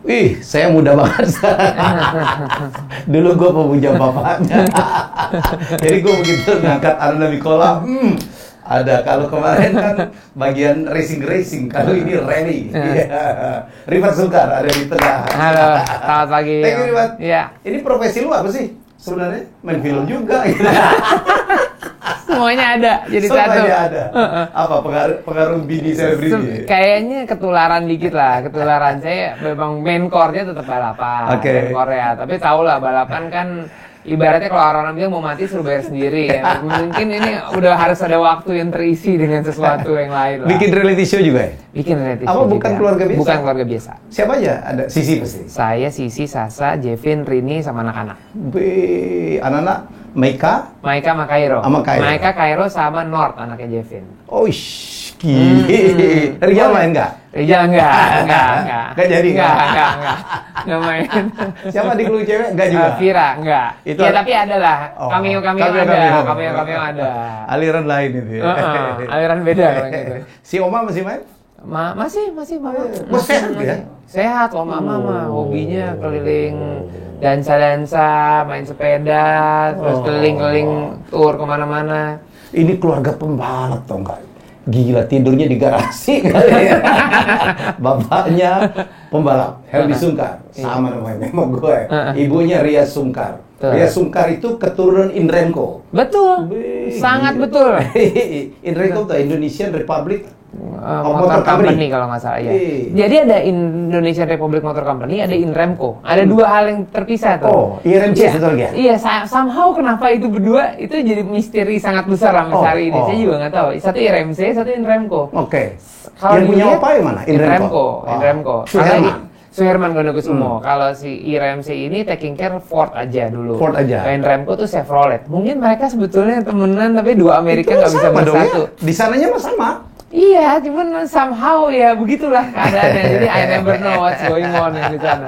Ih, saya muda banget. Dulu gue pemuja bapaknya. Jadi gue begitu ngangkat Aruna Mikola, ada. Kalau kemarin kan bagian racing, kalau ini rally. Rifat Sungkar ada di tengah. Halo, selamat pagi. Thank you, Rifat. Iya. Ini profesi lu apa sih? Sebenarnya main film juga. Gitu. Semuanya ada, jadi satu. Semuanya ada. Apa pengaruh bini selebriti? Kayaknya ketularan dikit lah, ketularan. Saya memang main core-nya tetap balapan, main core-nya. Tapi tau lah, balapan kan ibaratnya kalau orang bilang mau mati suruh bayar sendiri. Ya. Mungkin ini udah harus ada waktu yang terisi dengan sesuatu yang lain lah. Bikin reality show juga ya? Bikin reality show. Apa bukan juga. Keluarga Biasa? Bukan Keluarga Biasa. Siapa aja? Ada Sisi pasti? Saya, Sisi, Sasa, Jevin, Rini, sama anak-anak. Anak-anak? Maika Makairo. Sama Kairo. Maika, Kairo, sama Nord, anaknya Jevin. Oh, Rijal main nggak? Rijal enggak. Nggak jadi? Nggak main. Siapa di Clue Cewek? Nggak juga? Vira, enggak. Itu ya, tapi ada lah. Oh. Cameo ada. Aliran lain itu ya? Aliran beda kalau gitu. Si Oma masih main? Masih Mama. Sehat ya? Sehat, Mama mah hobinya keliling dansa, main sepeda, terus keliling-keliling tour kemana-mana. Ini keluarga pembalap tau nggak? Gila, tidurnya di garasi kali ya. Bapaknya pembalap, Helmi Sungkar. Sama namanya sama gue. Ibunya Ria Sungkar. Ria Sungkar itu keturunan Inremco. Betul, sangat betul. Inremco itu Indonesian Republic Motor Company kalau nggak salah ya. Jadi ada Indonesian Republic Motor Company, ada Inremco. Ada dua hal yang terpisah tuh. Oh, IRMC betul ya? Iya, somehow kenapa itu berdua itu jadi misteri sangat besar sampai hari ini. Saya juga nggak tahu. Satu IRMC, satu Inremco. Oke. Kalau yang punya apa yang mana? Inremco. Suherman Gonokusumo. Kalau si IRMC ini taking care Ford aja dulu. Ford aja. Inremco tuh Chevrolet. Mungkin mereka sebetulnya temenan tapi dua Amerika nggak bisa bersatu. Ya? Di sananya mah sama. Iya, cuman somehow ya begitulah keadaannya. Jadi I never know what's going on yang di sana.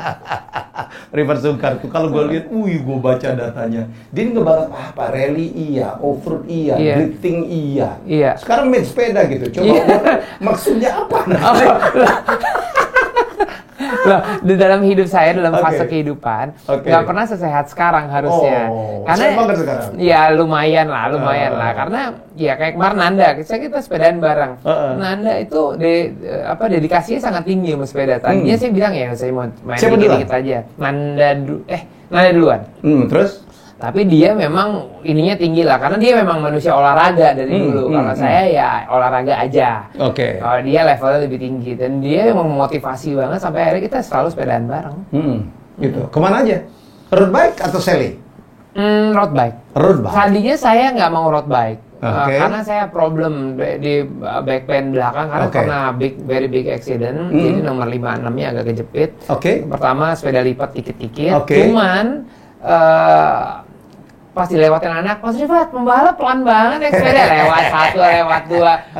Rifat Sungkar tuh kalau gue lihat, gue baca datanya. Dia ngebalap apa? Rally iya, off-road iya, drifting iya. Sekarang main sepeda gitu. Coba maksudnya apa? Loh, di dalam hidup saya, dalam fase kehidupan, nggak pernah sesehat sekarang harusnya. Karena ya lumayan lah. Karena ya kayak kemarin Nanda, kita sepedaan bareng. Nanda itu dedikasinya sangat tinggi sama sepeda. Tadinya saya bilang ya saya mau main dikit aja. Nanda duluan. Terus? Tapi dia memang ininya tinggi lah, karena dia memang manusia olahraga dari dulu. Kalau saya ya olahraga aja. Kalau dia levelnya lebih tinggi, dan dia memang memotivasi banget sampai akhirnya kita selalu sepedaan bareng. Gitu. Kemana aja? Road bike atau sailing? Road bike. Tadinya saya nggak mau road bike. Karena saya problem di back pain belakang karena pernah very big accident. Jadi nomor 56-nya agak kejepit. Pertama sepeda lipat dikit-dikit. Cuman pas dilewatin anak, Mas Rifat, pembalap pelan banget ya sepeda, lewat 1, lewat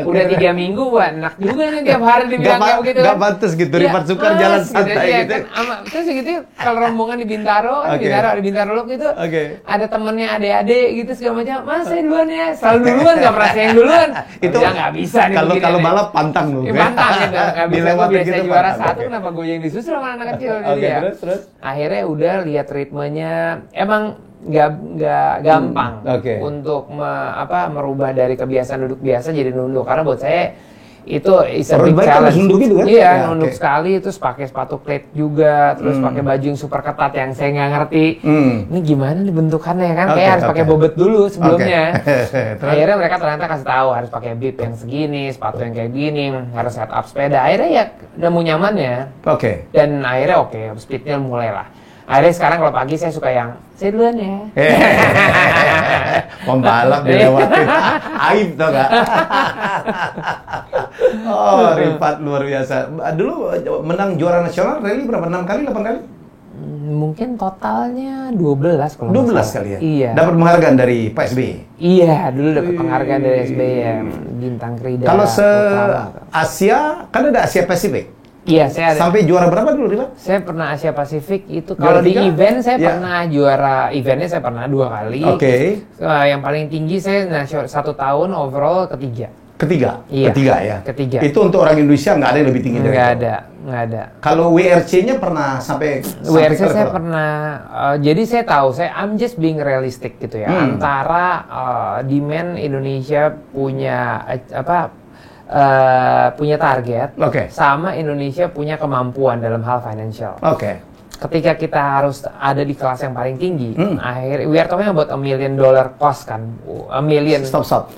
2, udah 3 minggu, enak juga nih tiap hari dibilang kayak begitu. Gak pantas gitu, Rifat Sungkar jalan santai gitu. Terus gitu, kalau rombongan di Bintaro, di Bintaro Loop gitu, ada temennya adik-adik gitu segala macam, Mas saya duluan ya, selalu duluan, gak pernah saya yang duluan. Itu gak bisa nih. Kalau balap pantang loh. Pantang gitu, gak bisa, gue biasa juara 1, kenapa gue yang disusul sama anak kecil. Terus? Akhirnya udah lihat ritmenya, emang nggak gampang untuk merubah dari kebiasaan duduk biasa jadi nunduk, karena buat saya itu is a big challenge. Gitu, kan? Iya, nunduk sekali, terus pakai sepatu plate juga, terus pakai baju yang super ketat yang saya nggak ngerti. Ini gimana nih bentukannya kan? Kayak harus pakai bobot dulu sebelumnya. Akhirnya mereka ternyata kasih tahu harus pakai bib yang segini, sepatu yang kayak gini, harus setup sepeda. Akhirnya ya nemu nyamannya. Dan akhirnya speednya mulai lah. Akhirnya sekarang kalau pagi saya suka yang saya duluan ya. Pembalap dilewatin. Aib tau gak? Rifat luar biasa. Dulu menang juara nasional rally berapa? 6 kali, 8 kali? Mungkin totalnya 12 kalau 12 kali ya? Iya. Dapat penghargaan dari Pak SBY? Iya, dulu dapat penghargaan dari SBY ya. Bintang Krida. Kalau se-Asia, kan ada Asia Pasifik? Iya, saya ada. Sampai juara berapa dulu, Rifat? Saya pernah Asia Pasifik itu. Kalau di event saya pernah juara eventnya saya pernah 2 kali. Yang paling tinggi saya 1 tahun overall ketiga. Ketiga? Iya. Ketiga ya? Ketiga. Itu untuk orang Indonesia nggak ada yang lebih tinggi dari Nggak itu? nggak ada. Kalau WRC-nya pernah sampai WRC ke saya level? pernah, jadi saya tahu, I'm just being realistic gitu ya, antara demand Indonesia punya punya target, sama Indonesia punya kemampuan dalam hal financial. Ketika kita harus ada di kelas yang paling tinggi, akhirnya we are talking about $1 million cost kan, $1 million. Stop.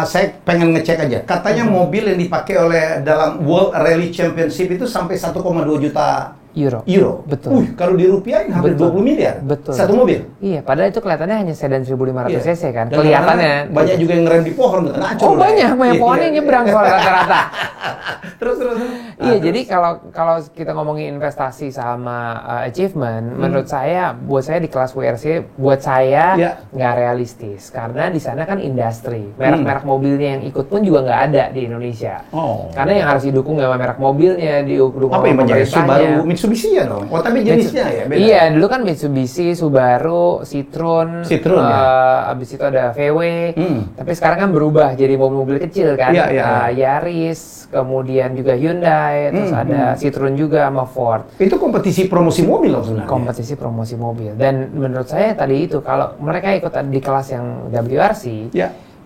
Saya pengen ngecek aja. Katanya mobil yang dipakai oleh dalam World Rally Championship itu sampai 1,2 juta Euro. Betul. Kalau dirupiahin hampir 20 miliar. Betul. Satu mobil. Iya, padahal itu kelihatannya hanya sedan 1500 cc kan. Dan kelihatannya banyak juga yang ngerem di pohon kan. Banyak pohonnya nyebrang soal rata-rata. Terus. Iya, jadi kalau kita ngomongin investasi sama achievement, menurut saya, buat saya di kelas WRC, buat saya nggak realistis karena di sana kan industri, merek-merek mobilnya yang ikut pun juga nggak ada di Indonesia. Karena yang harus didukung sama merek mobilnya, didukung sama pemerintahnya. Mitsubishi ya dong. Tapi jenisnya ya beda. Iya, dulu kan Mitsubishi, Subaru, Citroen ya. Abis itu ada VW. Tapi sekarang kan berubah jadi mobil-mobil kecil kan. Yaris, kemudian juga Hyundai, terus ada Citroen juga sama Ford. Itu kompetisi promosi mobil loh sebenarnya. Kompetisi promosi mobil. Dan menurut saya tadi itu, kalau mereka ikut di kelas yang WRC,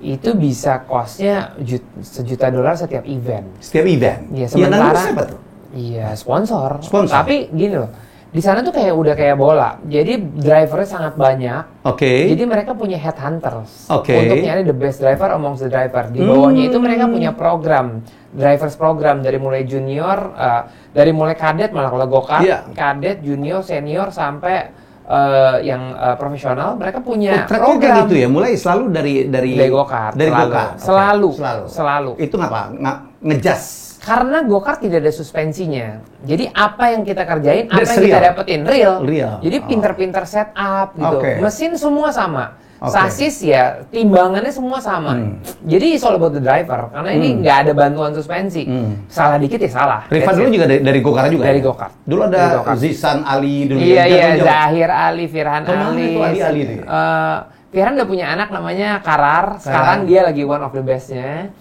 itu bisa cost-nya $1 juta setiap event. Setiap event? Iya, sementara siapa tuh? Iya, sponsor. Tapi gini loh, di sana tuh udah kayak bola. Jadi drivernya sangat banyak. Jadi mereka punya headhunters untuk nyari the best driver amongst the driver. Di bawahnya itu mereka punya program, drivers program dari mulai junior, dari mulai kadet, malah kalau go-kart, kadet, junior, senior sampai yang profesional. Mereka punya program gitu ya. Mulai selalu dari go-kart. Selalu. Itu ngapa? Ngejas. Karena go-kart tidak ada suspensinya. Jadi apa yang kita kerjain, apa yang kita dapetin real. Jadi pinter-pinter setup gitu. Mesin semua sama. Sasis ya, timbangannya semua sama. Jadi it's all about the driver. Karena ini nggak ada bantuan suspensi. Salah dikit ya salah. Rifan dulu juga dari go-kart juga? Dari go-kart. Dulu ada Zizan Ali dulu. Iya, Zahir Ali, Firhan Ali. Ali itu Firhan udah punya anak namanya Karar. Sekarang dia lagi one of the best-nya.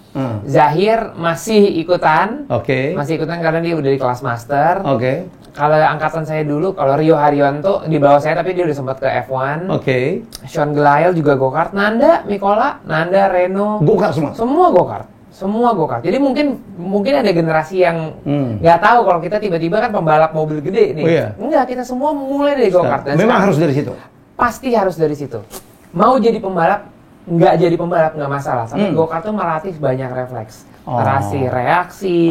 Zahir masih ikutan. Masih ikutan karena dia udah di kelas master. Kalau angkatan saya dulu, kalau Rio Haryanto di bawah saya, tapi dia udah sempat ke F1. Sean Gelael juga go-kart. Nanda, Mikola, Reno. Go-kart semua? Semua go-kart. Jadi mungkin ada generasi yang nggak tahu kalau kita tiba-tiba kan pembalap mobil gede nih. Enggak, kita semua mulai dari go-kart. Memang harus dari situ? Pasti harus dari situ. Mau jadi pembalap, nggak jadi pembalap nggak masalah. Tapi go-kart tuh melatih banyak refleks, melatih reaksi,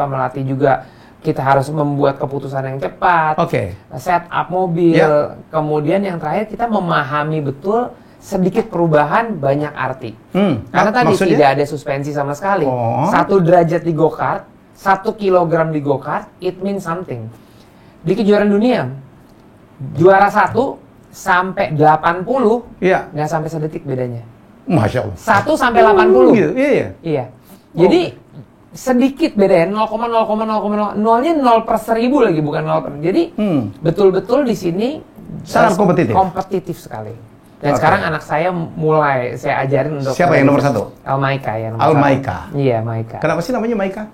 melatih juga kita harus membuat keputusan yang cepat, setup mobil. Kemudian yang terakhir kita memahami betul sedikit perubahan banyak arti. Karena tadi tidak ada suspensi sama sekali. 1 derajat di go-kart, 1 kilogram di go-kart, it means something. Di kejuaraan dunia, juara 1 sampai 80, nggak sampai sedetik bedanya. Masya Allah. 1 sampai 80. Iya. Jadi sedikit beda ya, 0,0,0,0, nolnya 0 per 1000 lagi, bukan 0 per. Jadi betul-betul di sini sangat kompetitif sekali. Dan sekarang anak saya mulai saya ajarin untuk. Siapa yang nomor 1? Almaika ya. Almaika. Iya, Maika. Kenapa sih namanya Maika?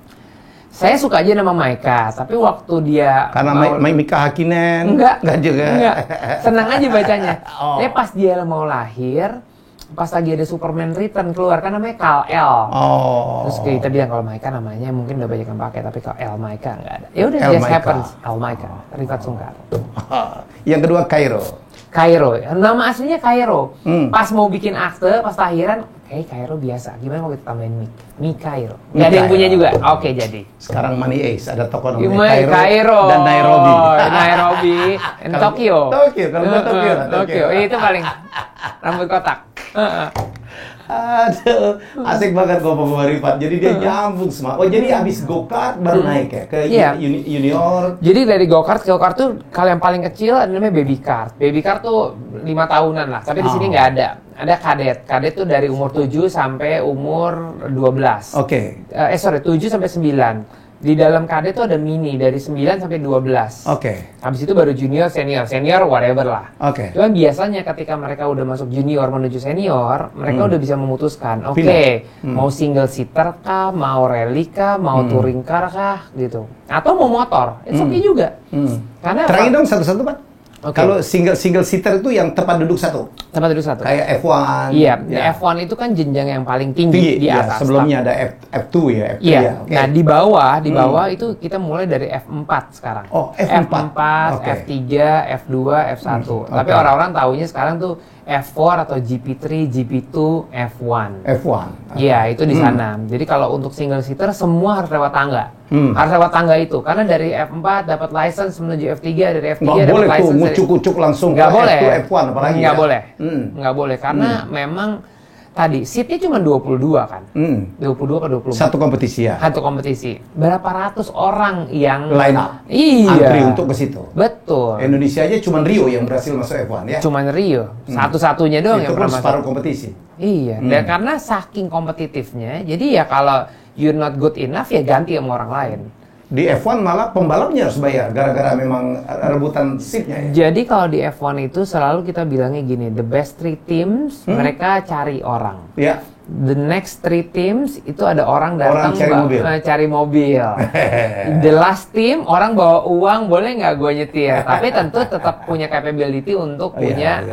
Saya suka aja nama Maika, tapi waktu dia karena Maika Hakkinen. Enggak juga. Enggak. Senang aja bacanya. Tapi pas dia mau lahir, pas lagi ada Superman Return keluar kan namanya Kal-El. Terus kita bilang kalau Maika namanya mungkin udah banyak yang pakai, tapi kalau El Maika nggak ada. Ya udah, just happens. El Maika, Rifat Sungkar. Yang kedua Cairo. Nama aslinya Cairo. Pas mau bikin akte, pas lahiran, Cairo biasa. Gimana kalau kita tambahin Mi Cairo? Nggak ada yang punya juga. Oke, jadi. Sekarang Money Ace ada toko namanya Cairo dan Nairobi. And Tokyo. Tokyo. Itu paling rambut kotak. Aduh, asik banget ngomong Rifat. Jadi dia nyambung semua. Jadi abis go-kart baru naik ya ke junior. Jadi dari go-kart tuh kalau yang paling kecil namanya baby kart. Baby kart tuh 5 tahunan lah. Tapi di sini nggak ada. Ada kadet. Kadet tuh dari umur 7 sampai umur 12. 7 sampai 9. Di dalam KD itu ada mini dari 9 sampai 12. Oke. Habis itu baru junior, senior whatever lah. Oke. Cuman biasanya ketika mereka udah masuk junior menuju senior, mereka udah bisa memutuskan, mau single seater kah, mau rally kah, mau touring car kah, gitu. Atau mau motor, itu oke juga. Karena terangin dong satu-satu, Pak. Okay. Kalau single seater itu yang tempat duduk satu. Tempat duduk satu. Kayak F1. Iya, F1 itu kan jenjang yang paling tinggi di atas. Sebelumnya ada F2 ya, F3 iya. ya. Okay. Nah, di bawah itu kita mulai dari F4 sekarang. Oh, F4. F3, F2, F1. Tapi orang-orang taunya sekarang tuh F4 atau GP3, GP2, F1. F1. Iya, itu di sana. Jadi kalau untuk single seater semua harus lewat tangga. Harus lewat tangga itu. Karena dari F4 dapat license menuju F3, dari F3 dapat license. Nggak boleh tuh ngucuk-ngucuk langsung ke F2, F1 apalagi. Nggak boleh. Nggak boleh. Karena memang tadi seatnya cuma 22 kan. 22 ke 24. Satu kompetisi ya. Satu kompetisi. Berapa ratus orang yang line up. Iya. Antri untuk ke situ. Betul. Indonesia aja cuma Rio yang berhasil masuk F1 ya. Cuman Rio. Satu-satunya doang yang pernah masuk. Itu pun separuh kompetisi. Iya. Dan karena saking kompetitifnya, jadi ya kalau you're not good enough ya ganti sama orang lain. Di F1 malah pembalapnya harus bayar gara-gara memang rebutan seatnya ya. Jadi kalau di F1 itu selalu kita bilangnya gini, the best 3 teams mereka cari orang. Ya. The next 3 teams itu ada orang datang cari mobil. The last team orang bawa uang, boleh nggak gue nyetir? Tapi tentu tetap punya capability untuk punya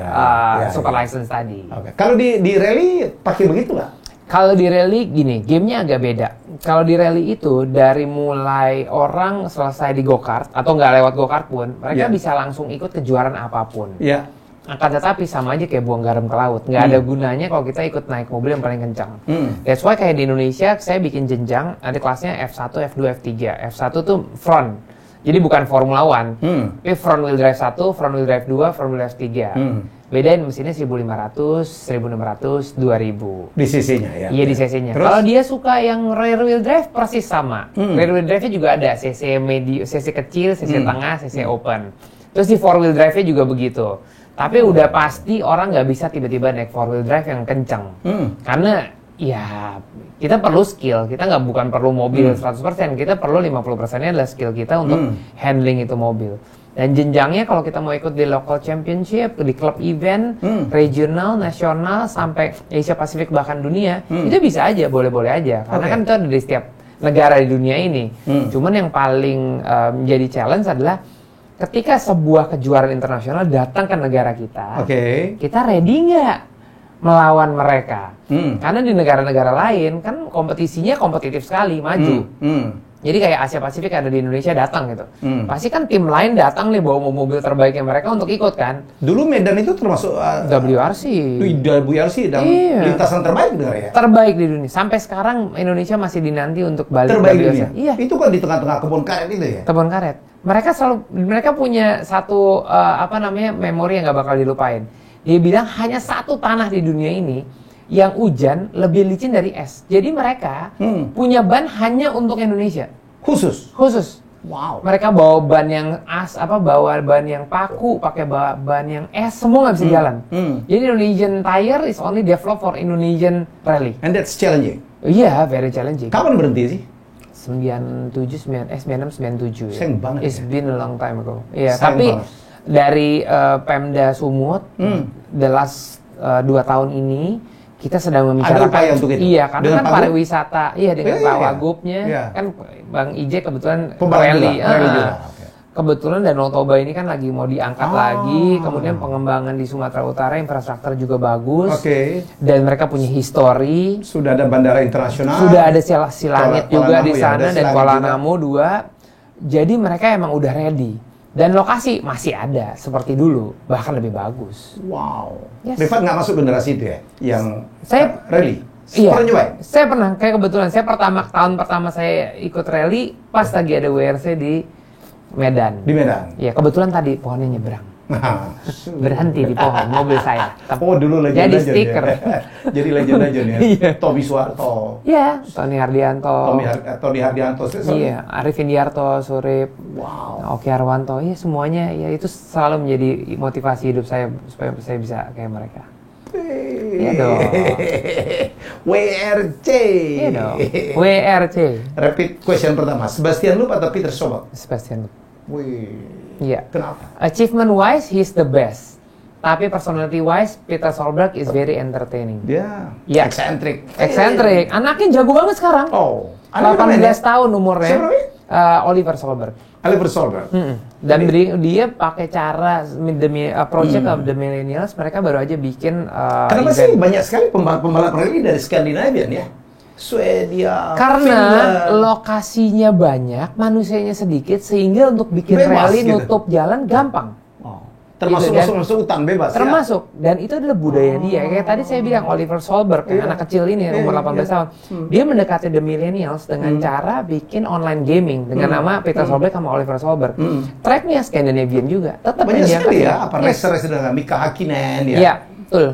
super license tadi. Okay. Kalau di rally pakai begitu nggak? Kalau di rally gini, gamenya agak beda. Kalau di rally itu dari mulai orang selesai di go-kart atau nggak lewat go-kart pun, mereka bisa langsung ikut kejuaraan apapun. Iya. Akan tetapi sama aja kayak buang garam ke laut. Nggak ada gunanya kalau kita ikut naik mobil yang paling kencang. That's why kayak di Indonesia, saya bikin jenjang, ada kelasnya F1, F2, F3. F1 tuh front. Jadi bukan Formula One. Tapi front wheel drive 1, front wheel drive 2, front wheel drive 3. Bedain mesinnya 1500, 1600, 2000. Di CC-nya ya? Iya, di CC-nya. Kalau dia suka yang rear wheel drive, persis sama. Rear wheel drive-nya juga ada. CC kecil, CC tengah, CC open. Terus di 4 wheel drive-nya juga begitu. Tapi udah pasti orang nggak bisa tiba-tiba naik 4 wheel drive yang kencang. Karena ya kita perlu skill. Kita bukan perlu mobil 100%. Kita perlu 50%-nya adalah skill kita untuk handling itu mobil. Dan jenjangnya kalau kita mau ikut di local championship, di club event, regional, nasional, sampai Asia Pasifik bahkan dunia, itu bisa aja, boleh-boleh aja. Karena kan itu ada di setiap negara di dunia ini. Cuman yang paling menjadi challenge adalah ketika sebuah kejuaraan internasional datang ke negara kita, kita ready nggak melawan mereka? Karena di negara-negara lain kan kompetisinya kompetitif sekali, maju. Jadi kayak Asia Pasifik ada di Indonesia datang gitu. Pasti kan tim lain datang nih bawa mobil terbaiknya mereka untuk ikut kan. Dulu Medan itu termasuk WRC. WRC dan lintasan terbaik benar ya? Terbaik di dunia. Sampai sekarang Indonesia masih dinanti untuk balik terbaik di WRC. dunia? Iya. Itu kan di tengah-tengah kebun karet itu ya? Kebun karet. Mereka punya satu memori yang nggak bakal dilupain. Dia bilang hanya satu tanah di dunia ini yang hujan lebih licin dari es. Jadi mereka punya ban hanya untuk Indonesia. Khusus. Wow. Mereka bawa ban yang bawa ban yang paku, pakai ban yang es, semua nggak bisa jalan. Jadi Indonesian tire is only developed for Indonesian rally. And that's challenging. Iya, very challenging. Kapan berhenti sih? 96, 97 ya. Sayang banget. It's been a long time ago. Iya, tapi dari Pemda Sumut, the last 2 tahun ini kita sedang membicarakan untuk itu. Iya, karena kan pariwisata, dengan Pak Wagubnya, kan Bang Ije kebetulan rally. Kebetulan Danau Toba ini kan lagi mau diangkat lagi, kemudian pengembangan di Sumatera Utara infrastruktur juga bagus. Dan mereka punya histori. Sudah ada bandara internasional. Sudah ada Silangit juga di sana dan Kuala Namu 2. Jadi mereka emang udah ready. Dan lokasi masih ada seperti dulu, bahkan lebih bagus. Wow. Rifat nggak masuk generasi itu ya, yang rally? Iya. Pernah nyobain? Saya pernah, kayak kebetulan tahun pertama saya ikut rally pas lagi ada WRC di Medan. Di Medan? Iya, kebetulan tadi pohonnya nyebrang. Berhenti di pohon mobil saya. Oh, dulu legenda jadi stiker. Jadi legenda aja nih. Iya. Tommy Suwarto. Iya, Tony Hardianto. Tony Hardianto. Iya, Arif Indiarto, Surip. Wow. Oki Arwanto. Iya, semuanya ya itu selalu menjadi motivasi hidup saya supaya saya bisa kayak mereka. Iya dong. WRC. Iya dong. WRC. Rapid question pertama, Sebastian Loeb atau Peter Solberg? Sebastian Loeb. Wih. Iya. Kenapa? Achievement wise, he's the best. Tapi personality wise, Peter Solberg is very entertaining. Dia Iya. eksentrik. Eksentrik. Anaknya jago banget sekarang. Oh. 18 tahun umurnya. Siapa namanya? Oliver Solberg. Oliver Solberg. Dan dia pakai cara project of the millennials, mereka baru aja bikin Kenapa sih banyak sekali pembalap rally dari Skandinavia ya? Swedia, karena Finland. lokasinya banyak, manusianya sedikit, sehingga untuk bikin Bebas, rally gitu. nutup jalan gampang. Termasuk Gitu, masuk hutan bebas termasuk, dan itu adalah budaya dia. Kayak tadi saya bilang, Oliver Solberg, anak kecil ini, umur 18 tahun. Dia mendekati the millennials dengan cara bikin online gaming, dengan nama Peter Solberg sama Oliver Solberg. Tracknya Scandinavian juga. Tetap Banyak yang sekali diangkat. ya, apa racer-racer dengan Mika Hakkinen ya. Iya, betul.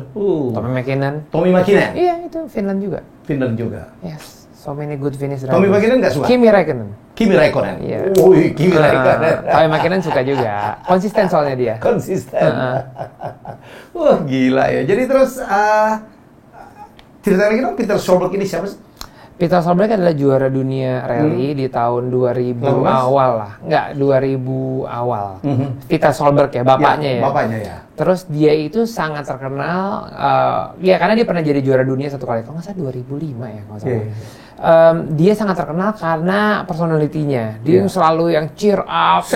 Tommy Tommy McKinnon. Hakkinen. Iya, itu Finland juga. Finland juga. Yes, so many good Finnish drivers. Tommy McKinnon nggak suka? Kimi Räikkönen. Kimi Räikkönen. Iya. Wih, Kimi Räikkönen. Tommy McKinnon suka juga. Konsisten soalnya dia. Konsisten. Wah, gila ya. Jadi terus cerita lagi dong, Peter Solberg ini siapa sih? Peter Solberg adalah juara dunia rally di tahun 2000 awal lah. Enggak, 2000 awal. Peter Solberg ya, bapaknya ya. Bapaknya ya. Terus dia itu sangat terkenal, ya karena dia pernah jadi juara dunia satu kali. Kalau nggak salah 2005 ya, kalau salah. Dia sangat terkenal karena personalitinya. Dia selalu yang cheer up,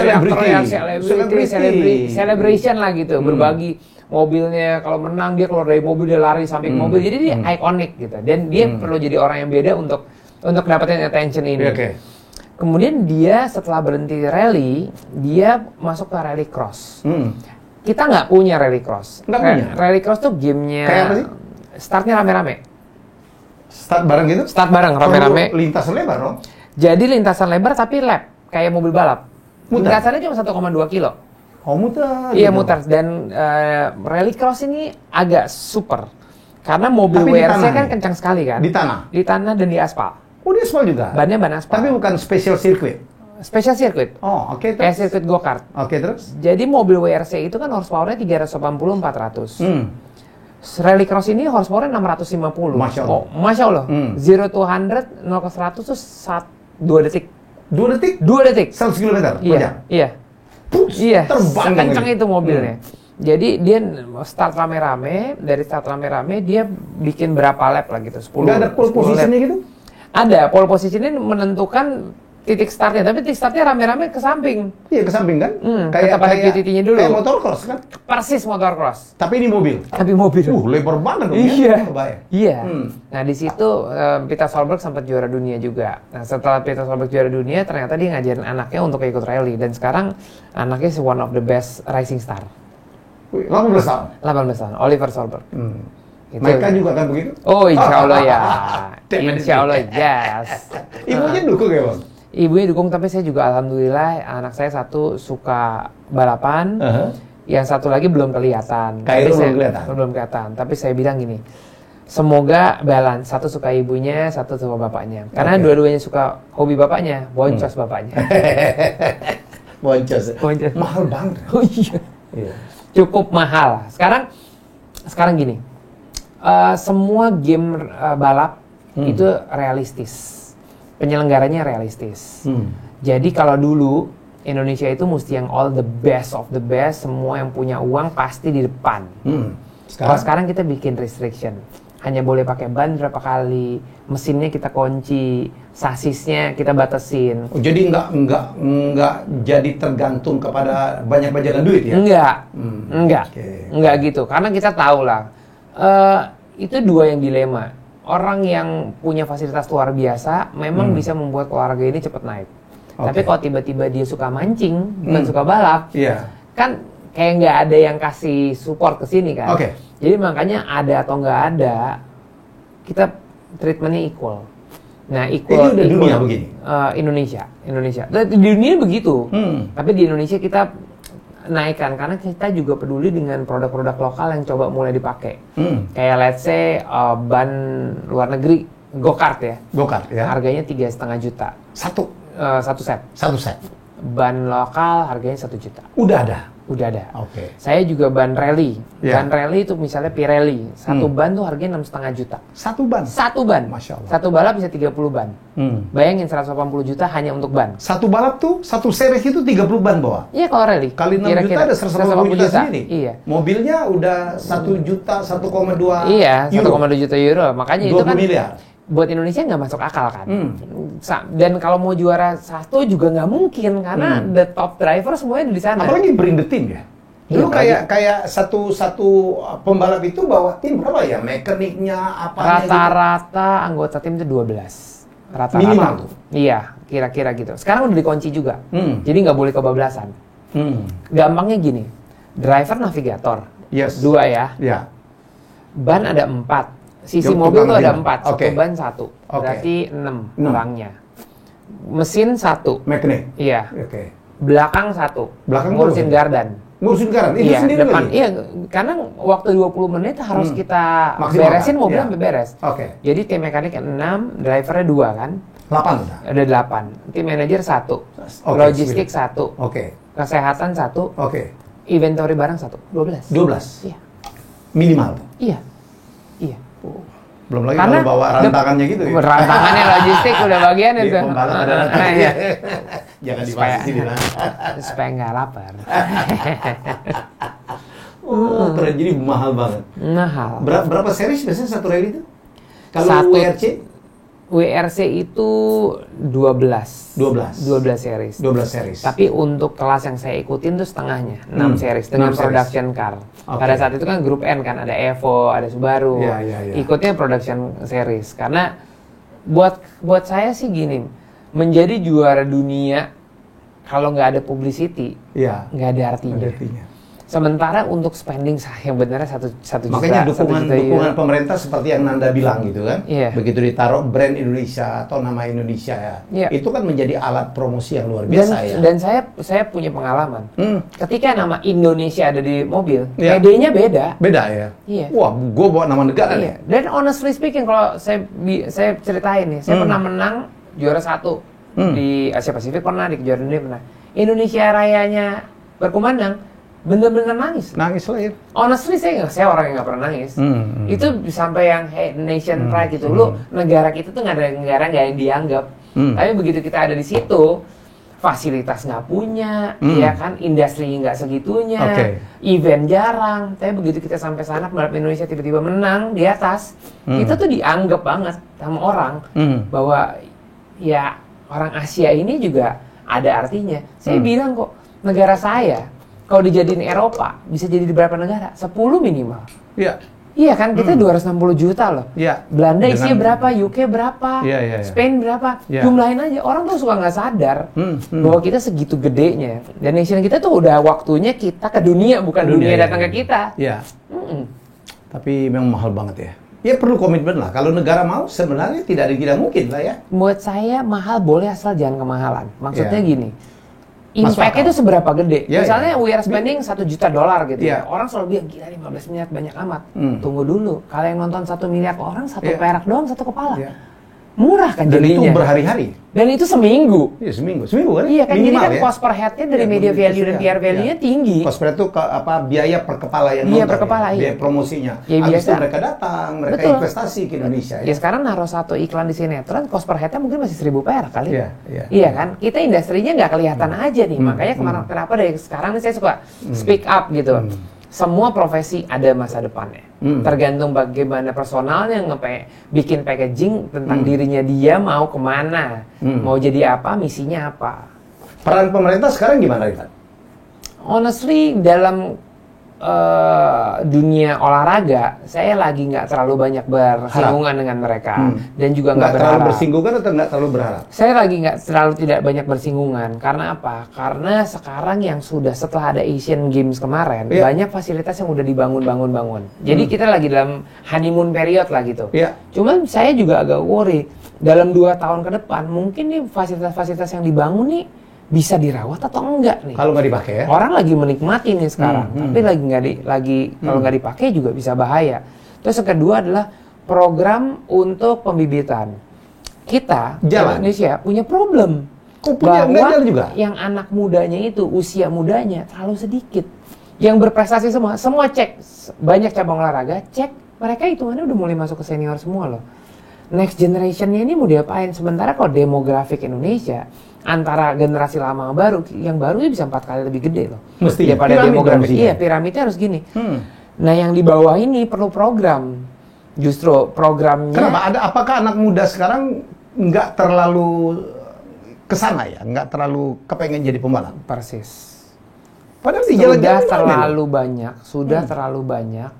celebration lah gitu, berbagi. Mobilnya kalau menang dia keluar dari mobil, dia lari samping mobil, jadi dia ikonik gitu. Dan dia perlu jadi orang yang beda untuk dapetin attention ini. Kemudian dia setelah berhenti rally, dia masuk ke rally cross. Kita nggak punya rally cross. Nggak punya. Rally cross tuh gamenya. Kayak apa sih? Startnya rame-rame. Start bareng gitu? Start bareng, rame-rame. Lintasan lebar dong? Jadi lintasan lebar tapi lap, kayak mobil balap. Muter? Lintasannya cuma 1,2 kilo. Oh, muter. Iya, gitu. muter. Dan rally cross ini agak super. Karena mobil Tapi di WRC tanah kan ya? kencang sekali kan. Di tanah? Di tanah dan di aspal. Oh, di aspal juga? Bannya ban aspal. Tapi bukan special circuit? Special circuit. Oh, oke. Kayak sirkuit go-kart. Oke, terus? Jadi mobil WRC itu kan horsepower-nya 380-400. Rally cross ini horsepower-nya 650. Masya Allah. Oh, Masya Allah. 0 to 100, 0 ke 100 tuh 2 detik. 2 detik? 2 detik. 100 km per Iya, jam? iya. Puts, Iya, terbang sekencang gitu. itu mobilnya. Jadi dia start rame-rame, dari start rame-rame dia bikin berapa lap lah gitu, 10. Nggak ada pole 10 lap. positionnya gitu? Ada, pole position ini menentukan titik startnya, tapi titik startnya rame-rame ke samping. Iya, ke samping kan? tetap ada QTT-nya dulu. Kayak motocross kan? Persis motocross. Tapi ini mobil? Tapi mobil. Lebar banget dong Iya. ya? Kebayang. Iya. Nah di situ Peter Solberg sempat juara dunia juga. Nah setelah Peter Solberg juara dunia, ternyata dia ngajarin anaknya untuk ikut rally. Dan sekarang anaknya one of the best racing star. 18 tahun? 18 tahun, Oliver Solberg. Gitu. Mereka juga kan begitu? Oh insya Allah ya. Insya Allah yes. Ibunya dukung ya Bang? Ibunya dukung, tapi saya juga alhamdulillah anak saya satu suka balapan, yang satu lagi belum kelihatan. Kairu Tapi belum kelihatan. Tapi saya bilang gini, semoga balance. Satu suka ibunya, satu suka bapaknya. Karena dua-duanya suka hobi bapaknya, boncos bapaknya. Boncos. Boncos. Mahal banget. Oh iya. Cukup mahal. Sekarang gini, semua game balap itu realistis. Penyelenggaranya realistis. Jadi kalau dulu Indonesia itu mesti yang all the best of the best, semua yang punya uang pasti di depan. Kalau sekarang kita bikin restriction, hanya boleh pakai ban berapa kali, mesinnya kita kunci, sasisnya kita batasin. Oh, jadi nggak jadi tergantung kepada banyak bajakan duit ya? Enggak gitu. Karena kita tahu lah, itu dua yang dilema. Orang yang punya fasilitas luar biasa memang bisa membuat keluarga ini cepat naik. Tapi kalau tiba-tiba dia suka mancing, bukan suka balap, kan kayak nggak ada yang kasih support ke sini kan. Jadi makanya ada atau nggak ada, kita treatmentnya equal. Nah, equal. Ini udah dunia begini? Indonesia. Di dunia begitu. Tapi di Indonesia kita naikkan karena kita juga peduli dengan produk-produk lokal yang coba mulai dipakai. Kayak let's say ban luar negeri, go-kart ya. Go-kart ya. Harganya 3,5 juta. Satu Satu set. Satu set. ban lokal harganya 1 juta. Udah ada. Udah ada. Oke. Saya juga ban rally. Ya. Ban rally itu misalnya Pirelli. Satu ban tuh harganya 6,5 juta. Satu ban. Satu ban. Masya Allah. Satu balap bisa 30 ban. Bayangin 180 juta hanya untuk ban. Satu balap tuh, satu series itu 30 ban bawa. Iya kalau rally. Kali 6 juta ada 180 juta sendiri. Iya. Mobilnya udah 1 juta, 1,2 Iya, euro. 1,2 juta euro. Makanya itu 20 kan miliar. buat Indonesia nggak masuk akal kan. Dan kalau mau juara satu juga nggak mungkin karena the top driver semuanya di sana. Apalagi bring the team ya. Dulu kayak satu pembalap itu bawa tim berapa ya? Mekaniknya apanya rata-rata anggota tim itu 12. Rata-rata. Minimal. Iya, kira-kira gitu. Sekarang udah dikunci juga. Jadi nggak boleh kebablasan. Gampangnya gini. Driver navigator. Yes. 2 ya. Ya. Ban ada 4. Sisi Jok, mobil tuh ada 4. Oke. Satu ban 1. Berarti 6 orangnya. Mesin 1. Mekanik. Iya. Oke. Belakang 1. Belakang ngurusin tuh? gardan. Ngurusin garan itu Iya, sendiri depan. lagi? Iya, karena waktu 20 menit harus kita Maksimalkan. beresin mobil Iya. sampai beres. Oke. Jadi tim mekanik 6, drivernya 2 kan. 8 udah. Ada 8. Tim manajer 1. Oke, Logistik 1. Oke. Kesehatan 1. Oke. Inventory barang 1. 12. 12. Iya. Minimal. Iya. Iya. Belum lagi Karena kalau bawa rantangannya gitu ya. Rantangannya logistik udah bagian Di itu. pembalap ada Iya. rantangannya. Jangan dibahas Supaya- di sini lah. Supaya nggak lapar. Oh, keren. Jadi mahal banget. Mahal. Berapa series biasanya satu rally itu? Kalau Satu- WRC? WRC itu 12. 12. 12 series. 12 series. Tapi untuk kelas yang saya ikutin tuh setengahnya, 6 series dengan 6 series. production car. Oke. Pada saat itu kan grup N kan, ada Evo, ada Subaru. Iya, iya, iya. Ikutnya production series. Karena buat saya sih gini, menjadi juara dunia kalau nggak ada publicity, Iya. nggak ada artinya. Ada artinya. Sementara untuk spending yang benernya satu juta. Makanya 1 juta dukungan euro. pemerintah seperti yang Nanda bilang gitu kan. Iya. Begitu ditaruh brand Indonesia atau nama Indonesia ya. Iya. Itu kan menjadi alat promosi yang luar biasa ya. Dan saya punya pengalaman. Ketika nama Indonesia ada di mobil, Iya. PD-nya beda. Beda ya. Iya. Wah, gue bawa nama negara nih. Iya. Dan honestly speaking, kalau saya ceritain nih, saya pernah menang juara 1 di Asia Pasifik, pernah di kejuaraan dunia pernah. Indonesia Rayanya berkumandang, bener-bener nangis. Nangis lah ya. Honestly saya orang yang nggak pernah nangis. Itu sampai yang hey, nation pride gitu. Lu negara kita tuh nggak ada negara nggak yang dianggap. Tapi begitu kita ada di situ, fasilitas nggak punya, ya kan, industri nggak segitunya, Oke. event jarang. Tapi begitu kita sampai sana, pembalap Indonesia tiba-tiba menang di atas, kita tuh dianggap banget sama orang bahwa ya orang Asia ini juga ada artinya. Saya bilang kok negara saya kalau dijadiin Eropa, bisa jadi di berapa negara? 10 minimal. Iya. Iya kan, kita 260 juta loh. Iya. Belanda isinya Dengan- berapa, UK berapa, Iya, iya, iya. Spain berapa. Iya. Jumlahin aja, orang tuh suka nggak sadar bahwa kita segitu gedenya. Dan nation kita tuh udah waktunya kita ke dunia, bukan dunia iya, datang iya. ke kita. Iya. Tapi memang mahal banget ya. Ya perlu komitmen lah. Kalau negara mau sebenarnya tidak mungkin lah ya. Buat saya mahal boleh asal jangan kemahalan. Maksudnya Iya. gini, Masuk impact-nya akal. itu seberapa gede? Iya, Misalnya iya. we are spending $1 juta gitu Iya. ya. Orang selalu bilang, gila 15 miliar banyak amat. Tunggu dulu, kalau yang nonton 1 miliar orang, 1 Iya. perak doang, 1 kepala. Iya. Murah kan Dan itu jadinya. berhari-hari. Dan itu seminggu. Iya, seminggu kan? Iya kan, jadi Minimal kan ya. cost per head-nya dari Iya, media value dan iya, PR value-nya iya. tinggi. Cost per head itu biaya per kepala yang Iya, nonton per kepala, ya. iya. Biaya promosinya. Ya, Habis biasa. itu mereka datang, mereka Betul. investasi ke Indonesia Ya sekarang naruh 1 iklan di sinetron, cost per head-nya mungkin masih 1.000 perak kali. Iya, iya. Iya kan? Kita industrinya nggak kelihatan aja nih. Makanya kenapa dari sekarang nih saya suka speak up gitu. Semua profesi ada masa depannya. Tergantung bagaimana personalnya bikin packaging tentang dirinya dia mau kemana, mau jadi apa, misinya apa. Peran pemerintah sekarang gimana, Rifat? Honestly, dalam dunia olahraga, saya lagi nggak terlalu banyak bersinggungan dengan mereka dan juga nggak terlalu berharap. bersinggungan atau nggak terlalu berharap? Saya lagi nggak terlalu tidak banyak bersinggungan. Karena apa? Karena sekarang yang sudah setelah ada Asian Games kemarin, Iya. banyak fasilitas yang udah dibangun. Jadi kita lagi dalam honeymoon period lah gitu. Iya. Cuman saya juga agak worry, dalam 2 tahun ke depan, mungkin nih fasilitas-fasilitas yang dibangun nih bisa dirawat atau enggak nih? Kalau nggak dipakai ya? Orang lagi menikmati nih sekarang, tapi kalau nggak dipakai juga bisa bahaya. Terus yang kedua adalah program untuk pembibitan. Kita Jalan. Indonesia punya problem. punya bahwa jalan juga. yang anak mudanya itu usia mudanya terlalu sedikit. Yang berprestasi semua cek banyak cabang olahraga, cek mereka hitungannya udah mulai masuk ke senior semua loh. Next generation-nya ini mau diapain? Sementara kalau demografik Indonesia antara generasi lama sama baru, yang baru bisa 4 kali lebih gede loh. Mesti daripada demografik. Iya, piramidnya harus gini. Nah, yang di bawah ini perlu program. Justru programnya. Kenapa? Apakah anak muda sekarang nggak terlalu kesana ya, nggak terlalu kepengen jadi pembalap? Persis. Padahal di sudah terlalu banyak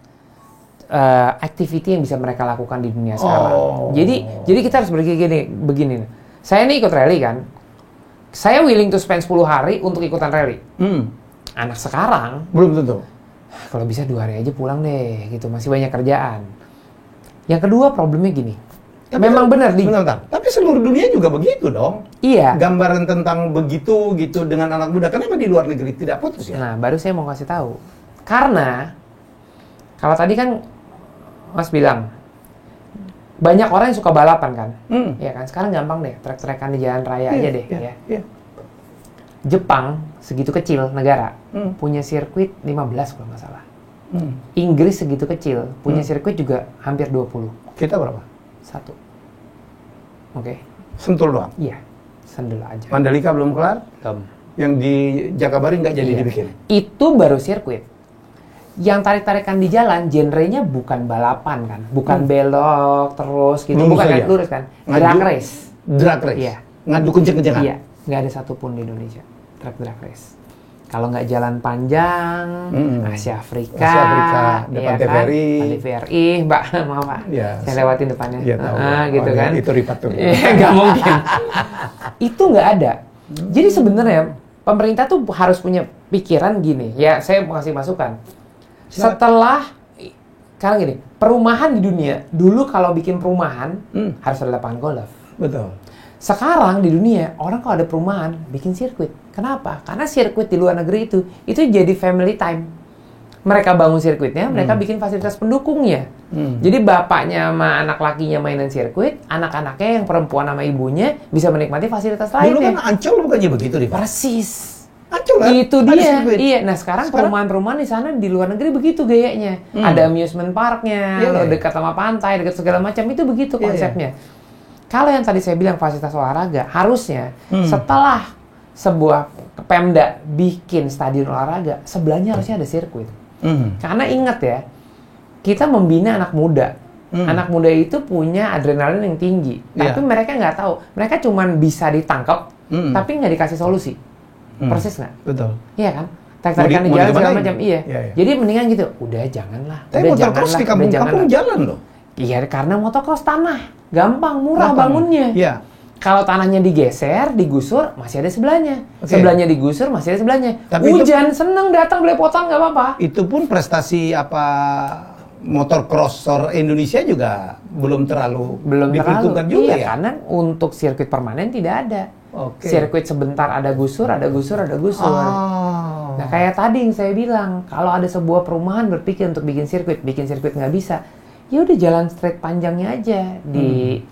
activity yang bisa mereka lakukan di dunia sekarang. Jadi kita harus begini. Saya ini ikut rally kan. Saya willing to spend 10 hari untuk ikutan rally. Anak sekarang belum tentu. Kalau bisa 2 hari aja pulang deh, gitu. Masih banyak kerjaan. Yang kedua problemnya gini. Memang benar tapi seluruh dunia juga begitu dong. Iya. Gambaran tentang begitu gitu dengan anak muda. Kenapa di luar negeri tidak putus ya? Nah, baru saya mau kasih tahu. Karena kalau tadi kan Mas bilang banyak orang yang suka balapan kan, ya kan. Sekarang gampang deh, trek-trekan di jalan raya aja deh. Jepang segitu kecil negara punya sirkuit 15 kalau nggak salah. Inggris segitu kecil punya sirkuit juga hampir 20. Kita berapa? 1. Oke. Sentul doang? Iya, sentul aja. Mandalika belum kelar? Yang di Jakabaring nggak jadi dibikin? Itu baru sirkuit. Yang tarik-tarikan di jalan, genrenya bukan balapan kan, bukan belok terus gitu, bukan kan, lurus kan, drag race. Drag race? Iya. Ngadu kenceng-kencengan? Iya, nggak ada satupun di Indonesia drag race. Kalau nggak jalan panjang, Asia Afrika, depan TVRI. TVRI, Mbak, maaf Pak, saya lewatin depannya, gitu kan. Itu ripat tuh. Nggak mungkin. Itu nggak ada. Jadi sebenarnya pemerintah tuh harus punya pikiran gini, ya saya mau kasih masukan. Setelah, sekarang gini, perumahan di dunia, dulu kalau bikin perumahan, harus ada lapangan golf. Betul. Sekarang di dunia, orang kalau ada perumahan, bikin sirkuit. Kenapa? Karena sirkuit di luar negeri itu jadi family time. Mereka bangun sirkuitnya, mereka bikin fasilitas pendukungnya. Jadi bapaknya sama anak lakinya mainan sirkuit, anak-anaknya yang perempuan sama ibunya bisa menikmati fasilitas lainnya. Dulu kan Ancol bukannya begitu, Ri? Persis. Ancol kan? Itu dia. Iya. Nah sekarang perumahan-perumahan di sana di luar negeri begitu gayanya. Ada amusement parknya, dekat sama pantai, dekat segala macam, itu begitu konsepnya. Kalau yang tadi saya bilang fasilitas olahraga, harusnya setelah sebuah Pemda bikin stadion olahraga, sebelahnya harusnya ada sirkuit. Karena ingat ya, kita membina anak muda. Anak muda itu punya adrenalin yang tinggi, tapi mereka nggak tahu. Mereka cuma bisa ditangkap, tapi nggak dikasih solusi. Persis nggak? Betul. Iya kan? Tarik-tarikan di jalan segala macam. Iya. Jadi mendingan gitu. Udah janganlah. Tapi motocross di kampung-kampung jalan loh. Iya, karena motocross tanah. Gampang, murah bangunnya. Iya. Kalau tanahnya digeser, digusur, masih ada sebelahnya. Sebelahnya digusur, masih ada sebelahnya. Tapi hujan, seneng datang belepotan, nggak apa-apa. Itu pun prestasi motocrosser Indonesia juga belum terlalu diperhitungkan juga ya. Karena untuk sirkuit permanen tidak ada. Sirkuit sebentar ada gusur. Nah kayak tadi yang saya bilang, kalau ada sebuah perumahan berpikir untuk bikin sirkuit nggak bisa. Ya udah jalan straight panjangnya aja di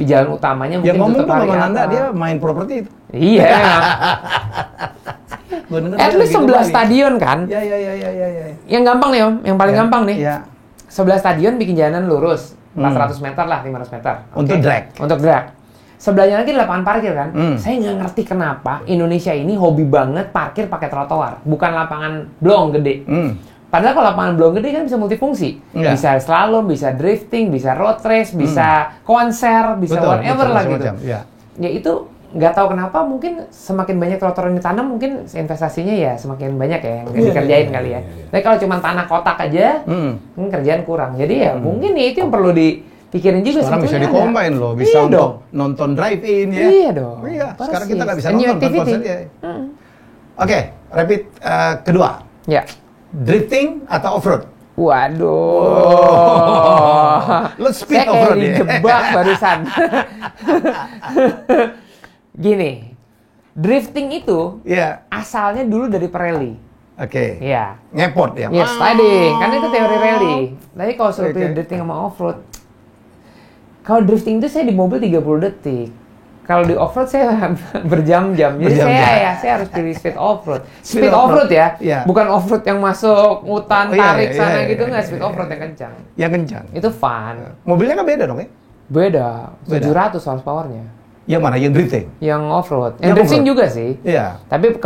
jalan utamanya mungkin tutup hari Anda dia main properti itu. Iya. At least 11 stadion kan? Iya. Yang gampang nih Om, yang paling gampang nih. 11 stadion bikin jalanan lurus, 400 meter lah, 500 meter. Untuk drag. Sebelahnya lagi lapangan parkir kan? Saya nggak ngerti kenapa Indonesia ini hobi banget parkir pakai trotoar, bukan lapangan blong gede. Padahal kalau lapangan blong gede kan bisa multifungsi. Bisa slalom, bisa drifting, bisa road race, bisa konser, bisa whatever lah gitu. Ya itu nggak tahu kenapa, mungkin semakin banyak trotoar yang ditanam, mungkin investasinya ya semakin banyak ya yang dikerjain kali ya. Tapi kalau cuma tanah kotak aja, kerjaan kurang. Jadi ya mungkin itu yang perlu dipikirin juga. Sekarang bisa di-combine loh, bisa untuk nonton drive-in ya. Iya dong. Iya, sekarang kita nggak bisa nonton konser ya. Oke, rapid kedua. Ya. Drifting atau off-road? Waduh. Lo speed off-road ya? Dijebak barusan. Gini, drifting itu asalnya dulu dari rally. Iya. Ngepot ya? Yes, sliding. Karena itu teori rally. Tapi kalau suruh pilih drifting sama off-road, kalau drifting itu saya di mobil 30 detik. Kalau di off-road saya berjam-jam. Jadi saya harus pilih speed off-road. Speed off-road ya, bukan off-road yang masuk hutan, tarik sana gitu, nggak. Speed off-road yang kencang. Yang kencang. Itu fun. Mobilnya kan beda dong ya? Beda. 700 horsepower-nya. Yang mana? Yang drifting? Yang off-road. Yang drifting juga sih. Iya. Tapi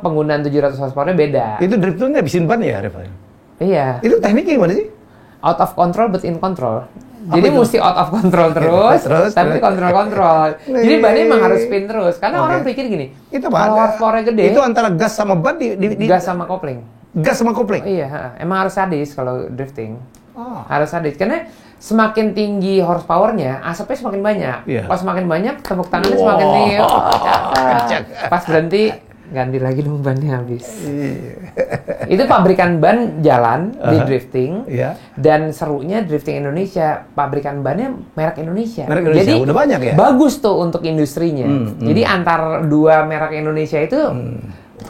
penggunaan 700 horsepower-nya beda. Itu drifting ngabisin ban ya, Reva? Iya. Itu tekniknya gimana sih? Out of control but in control. Jadi mesti out of control terus tapi kontrol. Jadi bannya emang harus spin terus. Karena orang pikir gini, kalau horsepower-nya gede, itu antara gas sama ban gas sama kopling. Gas sama kopling? Iya, emang harus sadis kalau drifting. Harus sadis. Karena semakin tinggi horsepower-nya, asapnya semakin banyak. Pas semakin banyak, tepuk tangannya semakin tinggi. Pas berhenti, ganti lagi dong bannya habis. Itu pabrikan ban jalan di drifting. Dan serunya drifting Indonesia, pabrikan bannya merek Indonesia. Jadi udah banyak ya? Bagus tuh untuk industrinya. Jadi antar dua merek Indonesia itu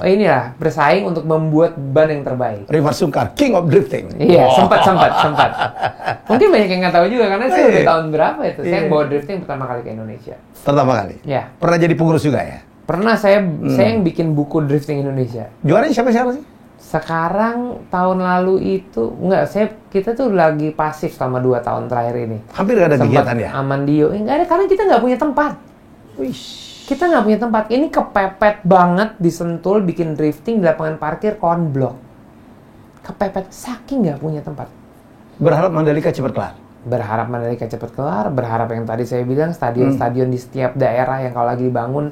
inilah bersaing untuk membuat ban yang terbaik. Rifat Sungkar, King of Drifting. Iya, sempat. Mungkin banyak yang nggak tahu juga karena saya udah tahun berapa itu. Saya bawa drifting pertama kali ke Indonesia. Pertama kali? Ya. Pernah jadi pengurus juga ya? Pernah saya yang bikin buku drifting Indonesia. Juaranya siapa sih? Sekarang tahun lalu itu kita tuh lagi pasif selama 2 tahun terakhir ini. Hampir nggak ada kegiatan ya? Amandio, nggak ada karena kita nggak punya tempat. Kita nggak punya tempat. Ini kepepet banget di Sentul bikin drifting di lapangan parkir konblok. Kepepet saking nggak punya tempat. Berharap Mandalika cepat kelar. Berharap Mandalika cepat kelar, berharap yang tadi saya bilang stadion-stadion di setiap daerah yang kalau lagi dibangun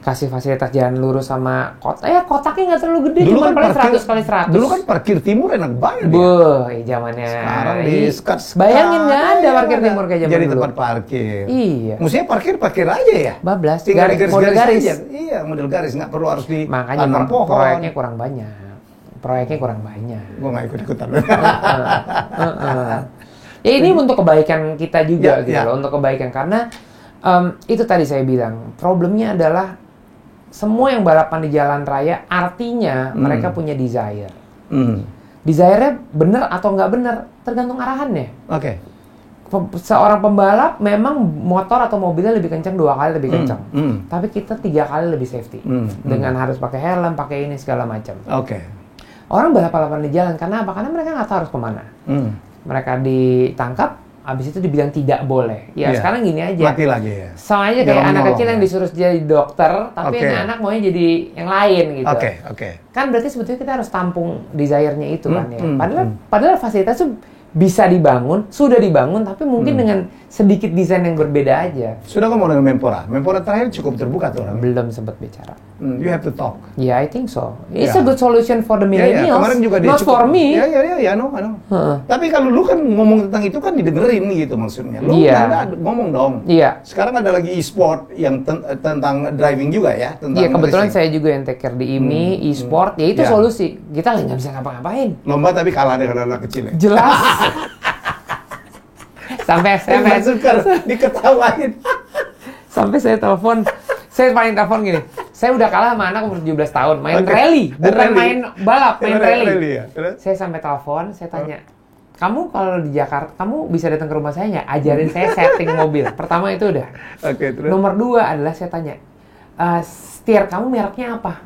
kasih fasilitas jalan lurus sama kota. Ya kotaknya nggak terlalu gede, cuma paling 100 kali 100. Dulu kan parkir timur enak banget zamannya. Sekarang bayangin nggak ada parkir timur kayak zaman jadi dulu. tempat parkir. Iya. Mestinya parkir aja ya. Bablas. Model garis. Iya, model garis nggak perlu harus di makanya proyeknya kurang banyak. Gue nggak ikut-ikutan. Ya ini untuk kebaikan kita juga loh, untuk kebaikan karena itu tadi saya bilang problemnya adalah semua yang balapan di jalan raya artinya mereka punya desire. Desire-nya benar atau nggak benar tergantung arahannya. Oke. Seorang pembalap memang motor atau mobilnya lebih kencang 2 kali lebih kencang, tapi kita 3 kali lebih safety dengan harus pakai helm, pakai ini segala macam. Oke. Orang balapan di jalan karena apa? Karena mereka nggak tahu harus kemana. Mereka ditangkap, habis itu dibilang tidak boleh. Sekarang gini aja. Mati lagi ya. Sama aja kayak anak kecil yang disuruh jadi dokter, tapi anak maunya jadi yang lain gitu. Kan berarti sebetulnya kita harus tampung desire-nya itu kan ya. Padahal fasilitas itu bisa dibangun, sudah dibangun, tapi mungkin dengan sedikit desain yang berbeda aja. Sudah ngomong dengan Menpora? Menpora terakhir cukup terbuka tuh orang. Belum sempat bicara. You have to talk. Yeah, I think so. It's a good solution for the millennials. Kemarin juga not for me. Ya, no. Tapi kalau lu kan ngomong tentang itu kan didengerin gitu maksudnya. Lu ngomong dong. Iya. Sekarang ada lagi e-sport yang tentang driving juga ya. Iya, kebetulan saya juga yang take care di IMI, e-sport. Ya itu solusi. Kita nggak bisa ngapa-ngapain. Lomba tapi kalah dengan anak kecil ya? Jelas. Sampai SMS diketawain. Sampai saya telepon, saya paling telepon gini. Saya udah kalah sama anak umur 17 tahun, main rally, bukan main balap, main rally. Ya. Saya sampai telepon, saya tanya, kamu kalau di Jakarta, kamu bisa datang ke rumah saya nggak? Ajarin saya setting mobil. Pertama itu udah. Terus? Nomor 2 adalah saya tanya, setir kamu mereknya apa?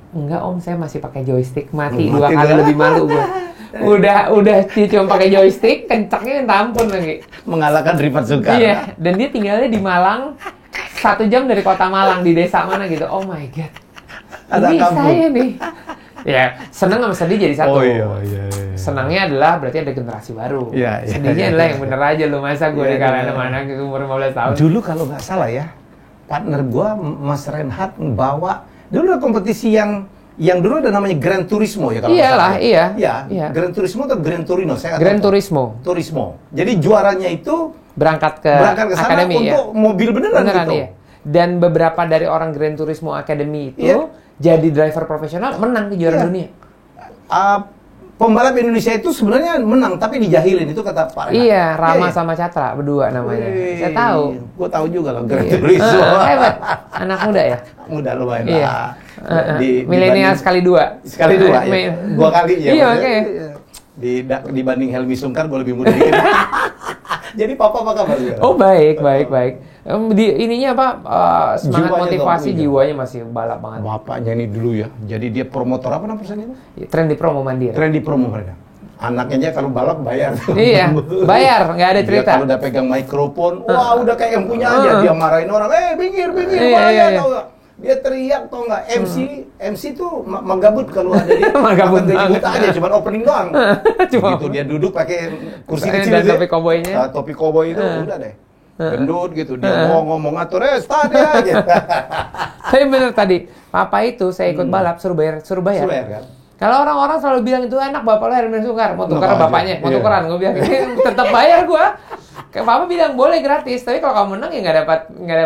Enggak om, saya masih pakai joystick, mati 2 kali lebih malu gue. Udah cuma pakai joystick, kencangnya minta ampun lagi. Mengalahkan Rifat Sungkar. Iya, dan dia tinggalnya di Malang, 1 jam dari kota Malang, di desa mana gitu. Oh my god. Ada ini kampung. saya nih. Ya, seneng sama sedih jadi satu. Oh iya. Senangnya adalah berarti ada generasi baru. Iya. Sedihnya adalah yang bener aja lu, masa gue dikalahin sama anak umur 15 tahun. Dulu kalau nggak salah ya, partner gua Mas Renhat membawa dulu ada kompetisi yang dulu ada namanya Gran Turismo ya kalau Iyalah, iya. Iya. Gran Turismo atau Gran Torino? Gran Turismo. Jadi juaranya itu berangkat ke sana akademi, untuk mobil beneran gitu. Iya. Dan beberapa dari orang Gran Turismo Academy itu jadi driver profesional, menang di juara dunia. Pembalap Indonesia itu sebenarnya menang, tapi dijahilin itu kata Pak Renat. Iya, Rama sama Catra berdua namanya. Saya tahu. Gue tahu juga loh Gran Turismo. Hebat, anak muda ya. Muda lumayan iya. lah. Milenial sekali 2. Sekali 2 ya. 2 kali ya. Iya, oke. Dibanding Helmi Sungkar gue lebih muda dikit. Jadi papa apa kabar sekarang? Oh baik. Ininya apa? Semangat Jiwanya motivasi tuh, jiwanya masih balap banget. Bapaknya ini dulu ya. Jadi dia promotor apa nama perusahaan itu? Tren di promo mandiri. Tren di promo mereka. Anaknya aja kalau balap bayar. Iya, bayar, nggak ada cerita. Dia kalau udah pegang mikrofon, wah udah kayak yang punya aja. Dia marahin orang, minggir, Iya. tau nggak? Dia teriak, tau nggak? MC tuh menggabut kalau ada dia. Menggabut gaji banget. buta aja, cuman opening doang. Cuma Gitu dia duduk pakai kursi dan kecil aja. topi koboynya. Topi koboi itu udah deh. Gendut gitu, dia mau ngomong ngatur, start ya aja. Tapi bener tadi, papa itu saya ikut balap suruh bayar. Suruh bayar kan? Kalau orang-orang selalu bilang itu enak bapak lo Helmi Sungkar, mau tukar Enak aja. bapaknya, mau Iya. tukeran, gue bilang tetap bayar gue. Kayak papa bilang boleh gratis, tapi kalau kamu menang ya nggak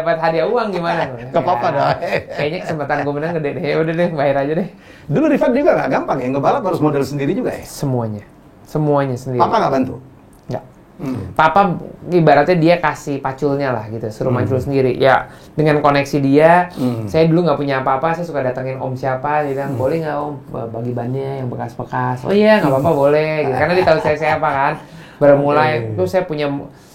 dapat hadiah uang gimana? Ke papa dah. Kayaknya kesempatan gue menang gede deh, ya udah deh bayar aja deh. Dulu Rifat juga nggak gampang ya, ngebalap harus modal sendiri juga ya? Semuanya sendiri. Papa nggak bantu? Nggak. Papa ibaratnya dia kasih paculnya lah gitu, suruh macul sendiri. Ya dengan koneksi dia, saya dulu nggak punya apa-apa, saya suka datengin om siapa, dia bilang boleh nggak om bagi bannya yang bekas-bekas. Oh iya nggak apa-apa boleh, gitu. Karena dia tahu saya siapa kan. Baru mulai itu saya punya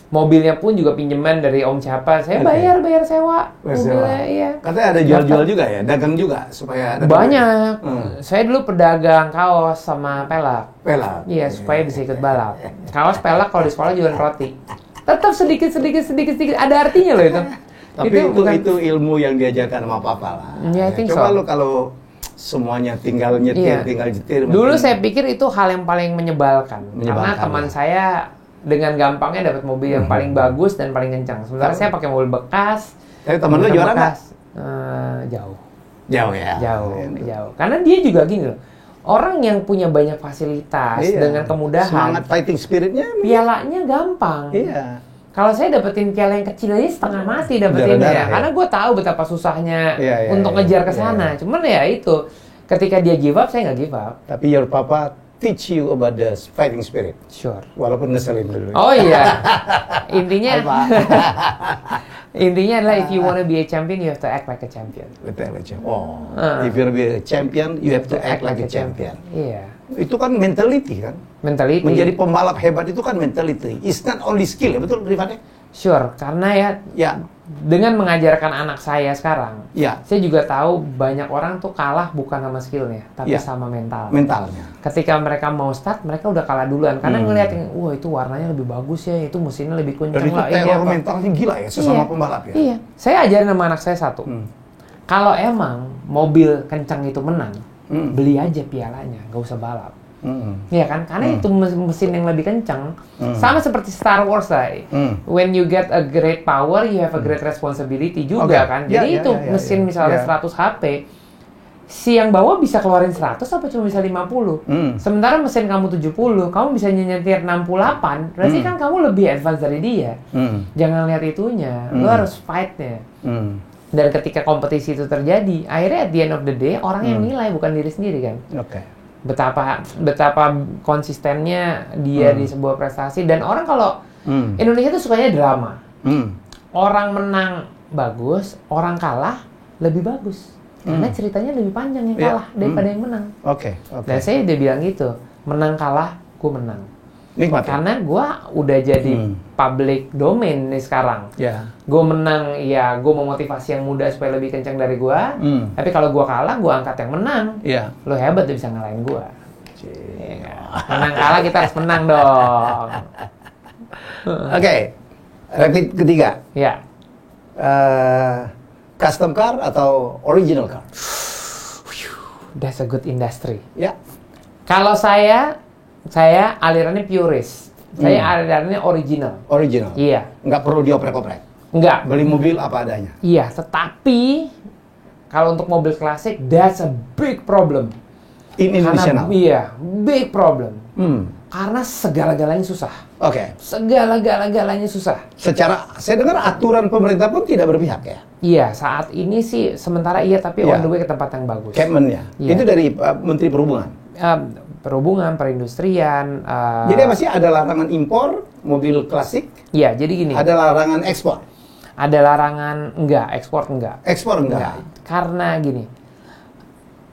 mobilnya pun juga pinjaman dari om siapa, saya bayar sewa mobilnya, iya. Katanya ada jual-jual juga ya, dagang juga supaya ada Banyak. Saya dulu pedagang kaos sama pelak. pelak. Iya, supaya bisa ikut balap. Kaos pelak kalau di sekolah jualan roti. Tetap sedikit. Ada artinya loh itu. Tapi itu ilmu yang diajarkan sama papa lah. Ya, I think Coba so. lu kalau semuanya tinggal nyetir, Iya. tinggal jetir. Dulu mungkin- saya pikir itu hal yang paling menyebalkan. Karena Menyebalkan, teman ya. saya dengan gampangnya dapat mobil yang paling bagus dan paling kencang. Sementara saya pakai mobil bekas. Tapi temen lu bukan juara nggak? bekas. Jauh. Jauh ya. Jauh. Karena dia juga gini loh. Orang yang punya banyak fasilitas Iya. dengan kemudahan, Semangat fighting spiritnya. pialanya gampang. Iya. Kalau saya dapetin piala yang kecil aja setengah mati dapetinnya Darah-darah, ya. ya. Karena gue tahu betapa susahnya Iya, untuk iya, ngejar ke iya, sana. iya. Cuman ya itu, ketika dia give up, saya nggak give up. Tapi your papa teach you about the fighting spirit. Sure. Walaupun ngeselin dulu. Oh iya. Intinya Apa? intinya adalah if you wanna be a champion, you have to act like a champion. Betul aja. Oh, if you be a champion, you have to act like a champion. Iya. Itu kan mentality kan. Mentality. Menjadi pembalap hebat itu kan mentality. It's not only skill, ya betul Rifat? Sure. Karena ya Ya, dengan mengajarkan anak saya sekarang, ya, saya juga tahu banyak orang tuh kalah bukan sama skillnya, tapi Ya. sama mental. mentalnya. Ketika mereka mau start, mereka udah kalah duluan karena ngeliat yang, wah itu warnanya lebih bagus ya, itu mesinnya lebih Dan kenceng itu lah. ini teror apa." mentalnya gila ya, sesama pembalap ya. Iya. Saya ajarin sama anak saya satu. Kalau emang mobil kencang itu menang, beli aja pialanya, nggak usah balap. Iya kan? Karena itu mesin yang lebih kencang. Sama seperti Star Wars lah. When you get a great power, you have a great responsibility juga Oke. kan. Ya, Jadi ya, itu ya, mesin ya. misalnya Ya. 100 HP, si yang bawa bisa keluarin 100 apa cuma bisa 50. Sementara mesin kamu 70, kamu bisa nyetir 68, berarti kan kamu lebih advance dari dia. Jangan lihat itunya, lu harus fight-nya. Dan ketika kompetisi itu terjadi, akhirnya at the end of the day, orang yang nilai bukan diri sendiri kan. Oke. Betapa konsistennya dia di sebuah prestasi. Dan orang kalau Indonesia tuh sukanya drama. Orang menang bagus, orang kalah lebih bagus. Karena ceritanya lebih panjang yang Iya. kalah daripada yang menang. Oke. Dan saya udah bilang gitu, menang kalah, gue menang. Nikmat. Ya? Karena gue udah jadi public domain nih sekarang. Ya. Gue menang, ya gue memotivasi yang muda supaya lebih kencang dari gue. Tapi kalau gue kalah, gue angkat yang menang. Iya. Lo hebat, lo bisa ngalahin gue. Menang kalah kita harus menang dong. Oke. Rapid ketiga. Ya, Custom car atau original car? that's a good industry. Ya. Kalau saya alirannya purist. Saya alirannya original. Original. Iya, Nggak perlu dioprek-oprek. enggak. Beli mobil apa adanya. Iya, tetapi kalau untuk mobil klasik, that's a big problem. In Indonesia Karena, now. iya, big problem. Hmm. Karena segala-galanya susah. Oke. Segala-galanya susah. Secara, saya dengar aturan pemerintah pun tidak berpihak ya. Iya, saat ini sih sementara iya, tapi Iya. on the way ke tempat yang bagus. Kemennya. Iya. Itu dari Menteri Perhubungan. Perhubungan, perindustrian. Jadi masih ada larangan impor mobil klasik, Iya, jadi gini. ada larangan ekspor. Ada larangan enggak, ekspor enggak. Ekspor enggak. Karena gini,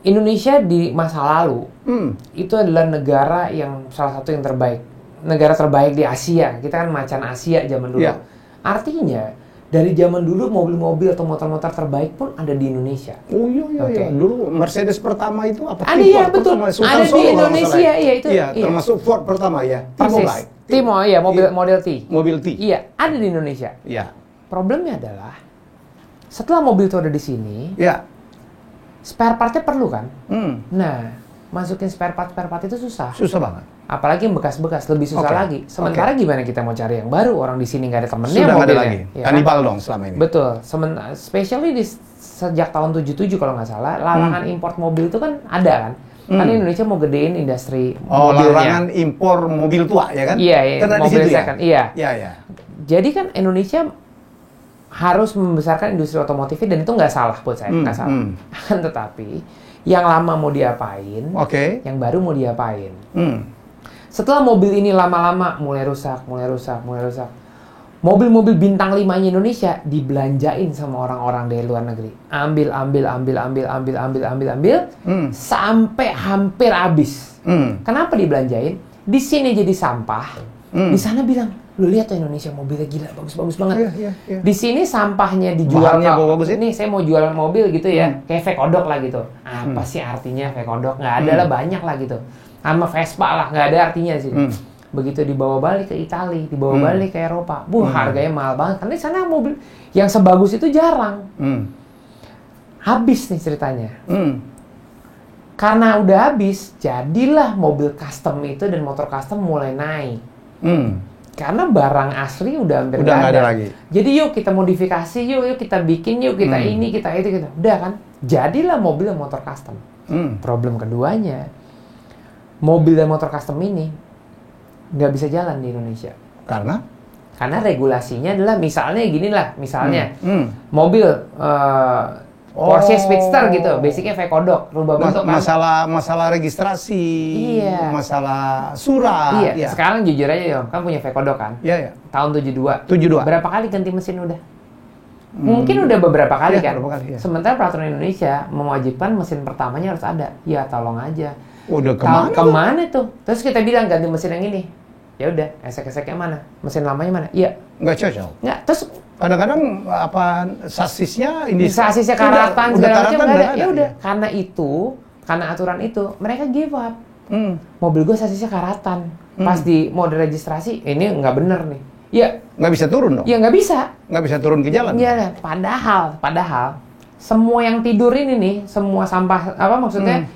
Indonesia di masa lalu itu adalah negara yang salah satu yang terbaik negara terbaik di Asia. Kita kan macan Asia zaman dulu. Iya. Artinya dari zaman dulu mobil-mobil atau motor-motor terbaik pun ada di Indonesia. Oh iya. Oke. Dulu Mercedes pertama itu apa? Ada ya, betul. Ada di Indonesia, iya itu. Iya, termasuk Ford pertama ya. Persis. Timo, iya, Model T. Mobil T. Iya, ada di Indonesia. Iya. Problemnya adalah setelah mobil itu ada di sini, Iya. spare partnya perlu kan? Hmm. Nah, masukin spare part itu susah. Susah banget. Apalagi yang bekas-bekas, lebih susah Oke. lagi. Sementara gimana kita mau cari yang baru? Orang di sini nggak ada temennya Sudah nggak ada mobilnya. lagi. Ya kan? Kanibal dong selama ini. Betul. Especially sejak tahun 77 kalau nggak salah, larangan import mobil itu kan ada kan? Karena Indonesia mau gedein industri Oh, mobilnya. larangan impor mobil tua ya kan? Iya, Kan ada di mobil situ ya? second. Iya. Iya. Jadi kan Indonesia harus membesarkan industri otomotif dan itu nggak salah buat saya, nggak salah. Akan tetapi yang lama mau diapain, Oke. yang baru mau diapain. Hmm. Setelah mobil ini lama-lama mulai rusak. Mobil-mobil bintang 5-nya Indonesia dibelanjain sama orang-orang dari luar negeri. Ambil, sampai hampir habis. Kenapa dibelanjain? Di sini jadi sampah. Di sana bilang, lu lihat tuh Indonesia mobilnya gila, bagus-bagus banget. Iya. Di sini sampahnya dijual. Bahannya bagus ya? Nih saya mau jual mobil gitu ya, kayak V-Kodok lah gitu. Apa sih artinya V-Kodok? Nggak ada lah, banyak lah gitu. Sama Vespa lah, nggak ada artinya sih. Begitu dibawa balik ke Italia, dibawa balik ke Eropa, harganya mahal banget. Karena di sana mobil yang sebagus itu jarang. Habis nih ceritanya. Karena udah habis, jadilah mobil custom itu dan motor custom mulai naik. Karena barang asli udah hampir nggak ada lagi. Jadi yuk kita modifikasi, yuk kita bikin, yuk kita ini, kita itu, gitu. Udah kan? Jadilah mobil dan motor custom. Problem keduanya, mobil dan motor custom ini nggak bisa jalan di Indonesia. Karena regulasinya adalah misalnya gini lah, mobil Porsche Speedster gitu, basicnya V-Kodok, rubah bentuk kan. Masalah registrasi, Iya. masalah surat. Iya. Sekarang jujur aja kan punya V-Kodok kan. Iya. Tahun 72. 72. Berapa kali ganti mesin udah? Mungkin udah beberapa kali kan. Beberapa kali, iya. Sementara peraturan Indonesia mewajibkan mesin pertamanya harus ada. Ya tolong aja. Udah kemana tuh? Terus kita bilang ganti mesin yang ini. Ya udah, esek-eseknya mana? Mesin lamanya mana? Iya. Nggak cocok. Nggak. Terus kadang-kadang sasisnya ini sasisnya karatan segala macam nggak ada. Ya udah, ya. karena aturan itu mereka give up. Mobil gue sasisnya karatan. Pas mau diregistrasi, ini nggak bener nih. Ya. Nggak bisa turun dong? Ya nggak bisa. Nggak bisa turun ke jalan? Iya. Padahal semua yang tidur ini nih, semua sampah,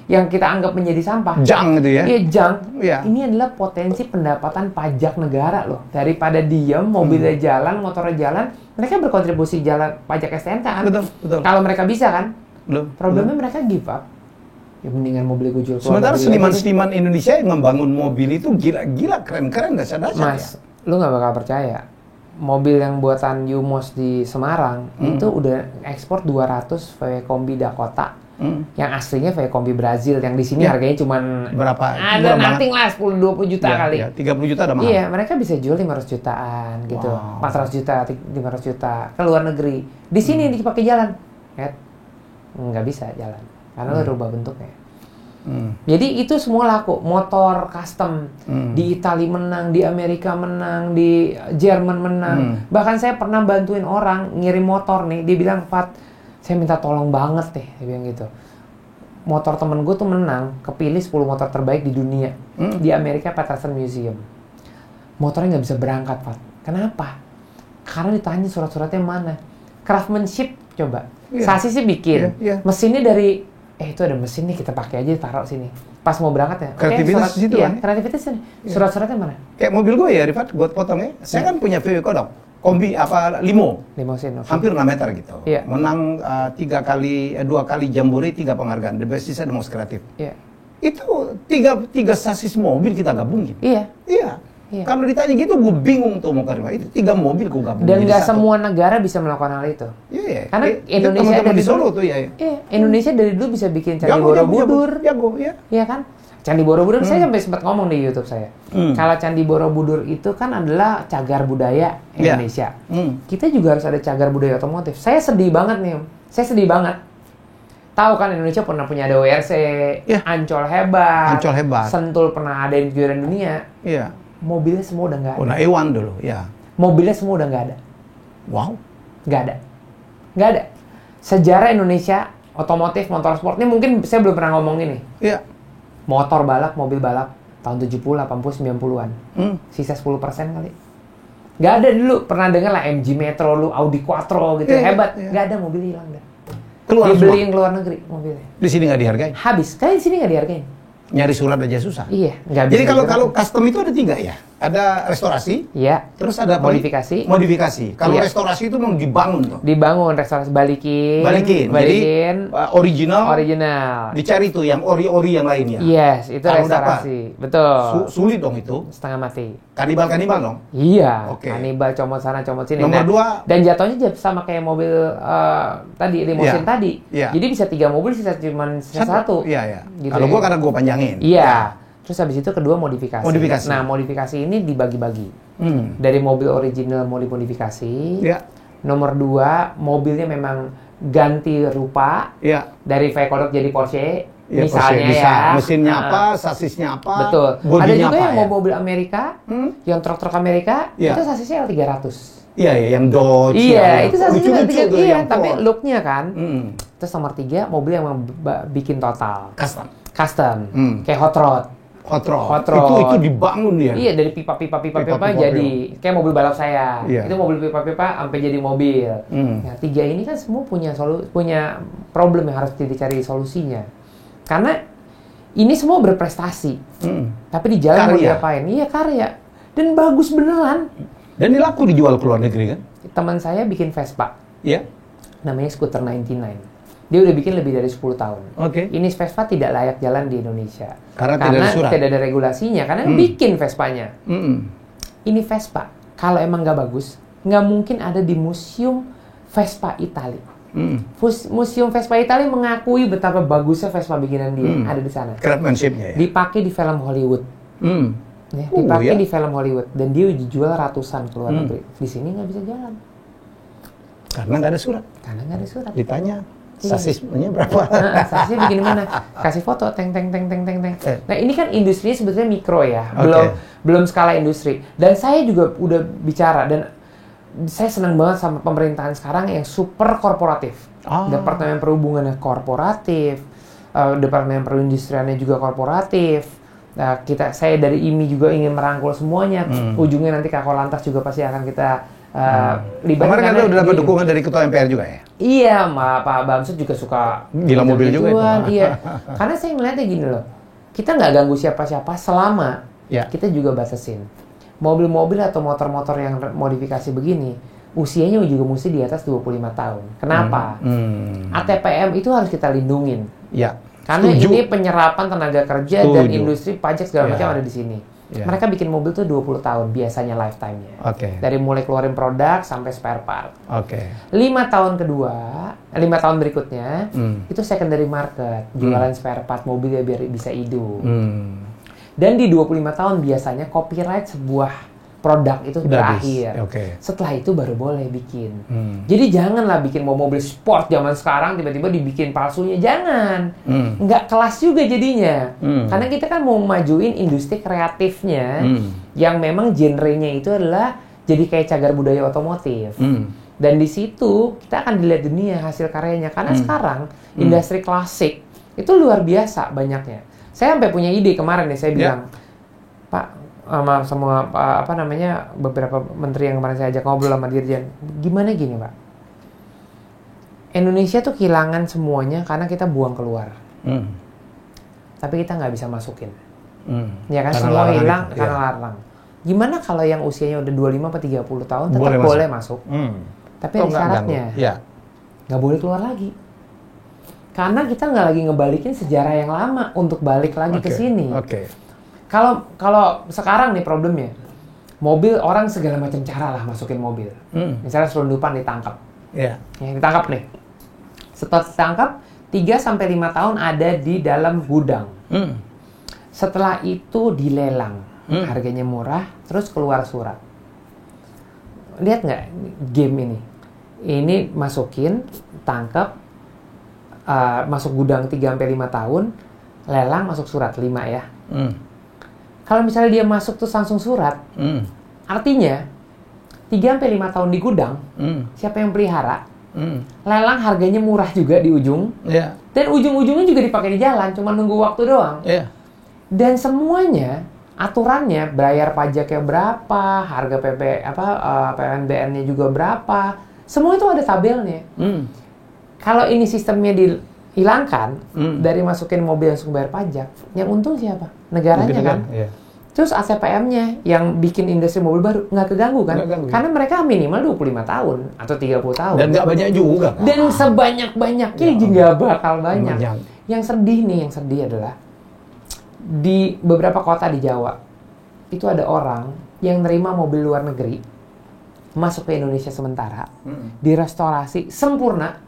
yang kita anggap menjadi sampah. Junk gitu ya? Iya, junk. Iya. Ini adalah potensi pendapatan pajak negara loh. Daripada diam, mobilnya jalan, motornya jalan, mereka berkontribusi jalan pajak STNK kan? Betul. Kalau mereka bisa kan? Problemnya Belum. mereka give up. Ya mendingan mobil gue jual. Sementara seniman-seniman Indonesia yang membangun mobil itu gila, keren, dasar-dasar. Mas, lu nggak bakal percaya. Mobil yang buatan Yumos di Semarang itu udah ekspor 200 VW Kombi Dakota. Yang aslinya VW Kombi Brazil, yang di sini harganya cuman berapa? Ada nothing lah, 10-20 juta kali. 30 juta ada mahal. Iya, mereka bisa jual 500 jutaan gitu. 400 juta, 500 juta ke luar negeri. Di sini dipakai jalan. Nggak bisa jalan. Karena lu rubah bentuknya. Jadi itu semua laku, motor custom di Italia menang, di Amerika menang, di Jerman menang. Bahkan saya pernah bantuin orang ngirim motor nih, dia bilang, "Pat, saya minta tolong banget deh," dia bilang gitu. Motor temen gue tuh menang, kepilih 10 motor terbaik di dunia di Amerika Patterson Museum. Motornya nggak bisa berangkat, Pat. Kenapa? Karena ditanya surat-suratnya mana. Craftsmanship coba. Sasisnya bikin, mesinnya dari itu ada mesin nih, kita pakai aja, taruh sini. Pas mau berangkat ya. Kreativitas di situ kan? Kreativitas sini. Surat-suratnya mana? Kayak mobil gue ya, Rifat, gue potong ya. Saya kan punya VW Kodok, kombi limo. Limosin. Hampir 6 meter gitu. Iya. Menang 2 kali Jambore, 3 penghargaan. The Best Design, The Most Creative. Iya. Itu tiga sasis mobil kita gabungin. Iya. Kalau ditanya gitu, gue bingung tuh mau karena itu 3 mobil gue gabungin. Dan nggak semua negara bisa melakukan hal itu. Iya. Karena Indonesia teman-teman dari di Solo dulu, tuh ya. Iya, Indonesia dari dulu bisa bikin Candi Borobudur. Iya kan? Candi Borobudur, saya sampai sempat ngomong di YouTube saya. Kalau Candi Borobudur itu kan adalah cagar budaya Indonesia. Kita juga harus ada cagar budaya otomotif. Saya sedih banget nih, Saya sedih banget. Tahu kan Indonesia pernah punya ada WRC, Ancol hebat. Sentul pernah ada di kejuaraan dunia. Iya. mobilnya semua udah nggak ada. Oh, nah Ewan dulu, ya. Mobilnya semua udah nggak ada. Wow. Nggak ada. Nggak ada. Sejarah Indonesia, otomotif, motorsport, ini mungkin saya belum pernah ngomongin nih. Iya. Motor balap, mobil balap, tahun 70, 80, 90-an. Sisa 10% kali. Nggak ada dulu, pernah denger lah MG Metro, lu Audi Quattro gitu, hebat. Nggak ada, mobil hilang dah. Keluar Dibeliin keluar negeri mobilnya. Di sini nggak dihargai. Habis, kayak di sini nggak dihargain. Nyari surat aja susah. Iya, nggak bisa. Jadi kalau custom itu ada 3 ya? Ada restorasi, iya. terus ada modifikasi. Modifikasi. Kalau Iya. restorasi itu memang dibangun tuh. Dibangun, restorasi, balikin. Jadi original. Dicari tuh yang ori-ori yang lainnya. Yes, itu Kalau restorasi. Betul. Sulit dong itu. Setengah mati. Kanibal dong. Iya. Oke. Kanibal, comot sana, comot sini. Nomor 2. Dan jatuhnya sama kayak mobil tadi, limousine tadi. Iya. Jadi bisa 3 mobil, sisa satu. Iya. Gitu Kalau gua karena gua panjangin. Iya. Terus habis itu kedua modifikasi. Modifikasi. Nah, modifikasi ini dibagi-bagi. Dari mobil original mau dimodifikasi. Iya. Nomor 2, mobilnya memang ganti rupa. Iya. Dari V-Kodok jadi Porsche. Ya, misalnya bisa. ya. Mesinnya apa, sasisnya apa. Betul. Ada juga yang ya? mau mobil Amerika, yang truk-truk Amerika, Iya. itu sasisnya L300. Iya, yang Dodge. Iya, itu sasisnya lucu-lucu L300. tuh Iya, yang tapi Ford. look-nya kan. Mm. Terus nomor 3, mobil yang bikin total. Custom. Kayak hot rod. Hot rod. Itu Itu dibangun dia. Iya, dari pipa-pipa Pipa-pipa jadi kayak mobil balap saya. Iya. Itu mobil pipa-pipa sampai jadi mobil. Nah, 3 ini kan semua punya problem yang harus dicari solusinya. Karena ini semua berprestasi. Tapi di jalan mau diapain? Iya, karya. Dan bagus beneran. Dan ini laku dijual ke luar negeri kan? Teman saya bikin Vespa. Iya. Namanya Scooter 99. Dia udah bikin lebih dari 10 tahun. Oke. Ini Vespa tidak layak jalan di Indonesia. Karena tidak ada surat. tidak ada regulasinya. Karena yang bikin Vespanya. Ini Vespa. Kalau emang nggak bagus, nggak mungkin ada di museum Vespa Itali. Museum Vespa Itali mengakui betapa bagusnya Vespa bikinan dia. Ada di sana. Craftsmanship-nya ya? Dipakai di film Hollywood. Ya, dipakai di film Hollywood. Dan dia dijual ratusan ke luar negeri. Di sini nggak bisa jalan. Karena nggak ada surat. Karena nggak ada surat. Ditanya, sasisnya berapa? Sasisnya bikin mana? Kasih foto, teng. Nah, ini kan industri sebetulnya mikro ya, belum skala industri. Dan saya juga udah bicara, dan saya senang banget sama pemerintahan sekarang yang super korporatif. Departemen Perhubungannya korporatif, Departemen Perindustriannya juga korporatif. Nah, saya dari IMI juga ingin merangkul semuanya. Ujungnya nanti Kakor Lantas juga pasti akan kita Kemarin kan udah dapat dukungan dari Ketua MPR juga ya? Iya, Pak Bamsud juga suka gila mobil juga itu. Iya, karena saya ngeliatnya gini loh, kita nggak ganggu siapa-siapa selama kita juga batasin. Mobil-mobil atau motor-motor yang modifikasi begini, usianya juga mesti di atas 25 tahun. Kenapa? ATPM itu harus kita lindungin. Iya. Karena ini penyerapan tenaga kerja dan industri pajak segala macam ada di sini. Mereka bikin mobil tuh 20 tahun biasanya lifetime-nya. Dari mulai keluarin produk sampai spare part. 5 tahun berikutnya itu secondary market, jualan spare part mobil ya biar bisa hidup. Dan di 25 tahun biasanya copyright sebuah produk itu berakhir. Setelah itu baru boleh bikin. Jadi janganlah bikin mobil sport zaman sekarang tiba-tiba dibikin palsunya, jangan. Nggak kelas juga jadinya. Karena kita kan mau majuin industri kreatifnya yang memang genrenya itu adalah jadi kayak cagar budaya otomotif. Dan di situ kita akan dilihat dunia hasil karyanya. Karena sekarang industri klasik itu luar biasa banyaknya. Saya sampai punya ide kemarin nih, saya bilang, Pak, sama beberapa menteri yang kemarin saya ajak ngobrol sama Dirjen, gimana gini Pak, Indonesia tuh kehilangan semuanya karena kita buang keluar, tapi kita nggak bisa masukin, ya kan, karena semua hilang karena larang. Gimana kalau yang usianya udah 25 atau 30 tahun tetap boleh masuk, tapi ada syaratnya, nggak boleh keluar lagi, karena kita nggak lagi ngebalikin sejarah yang lama untuk balik lagi ke sini. Kalau sekarang nih problemnya, mobil orang segala macam cara lah masukin mobil. Misalnya selundupan ditangkap. Ditangkap nih. Setelah ditangkap, 3-5 tahun ada di dalam gudang. Setelah itu dilelang. Harganya murah, terus keluar surat. Lihat nggak game ini? Ini masukin, tangkap, masuk gudang 3-5 tahun, lelang masuk surat 5 ya. Kalau misalnya dia masuk tuh langsung surat, artinya 3-5 tahun di gudang, siapa yang pelihara, lelang harganya murah juga di ujung, dan ujung-ujungnya juga dipakai di jalan, cuma nunggu waktu doang. Dan semuanya aturannya, bayar pajaknya berapa, harga PNBN-nya juga berapa, semua itu ada tabelnya. Kalau ini sistemnya dihilangkan, dari masukin mobil langsung bayar pajak, yang untung siapa? Negaranya kan? Terus ACPM-nya yang bikin industri mobil baru nggak keganggu kan? Karena mereka minimal 25 tahun atau 30 tahun. Dan nggak banyak juga. Dan sebanyak-banyaknya juga bakal banyak. Yang sedih adalah di beberapa kota di Jawa, itu ada orang yang nerima mobil luar negeri, masuk ke Indonesia sementara, direstorasi sempurna,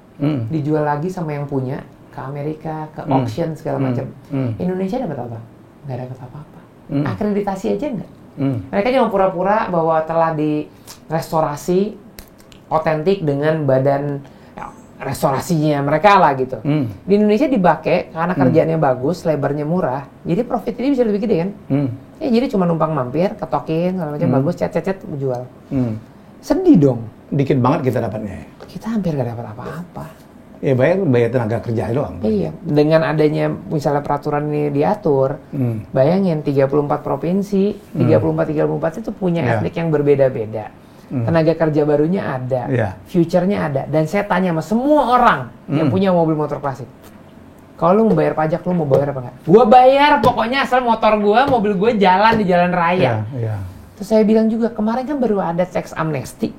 dijual lagi sama yang punya, ke Amerika, ke auction segala macam. Indonesia dapat apa? Nggak dapat apa-apa. Akreditasi aja nggak. Mereka cuma pura-pura bahwa telah direstorasi otentik dengan badan restorasinya mereka lah gitu. Di Indonesia dipakai karena kerjaannya bagus, lebarnya murah, jadi profit ini bisa lebih gede kan? Ya jadi cuma numpang mampir, ketokin, segala macam bagus, cet-cet jual. Sedih dong. Dikit banget kita dapatnya. Kita hampir nggak dapat apa-apa. Ya bayar tenaga kerja doang. Iya. Dengan adanya misalnya peraturan ini diatur, bayangin 34 provinsi, 34 itu punya etnik yang berbeda-beda. Tenaga kerja barunya ada, future-nya ada. Dan saya tanya sama semua orang yang punya mobil motor klasik, kalau lu mau bayar pajak, lu mau bayar apa nggak? Gua bayar, pokoknya asal motor gua, mobil gua jalan di jalan raya. Terus saya bilang juga, kemarin kan baru ada tax amnesty.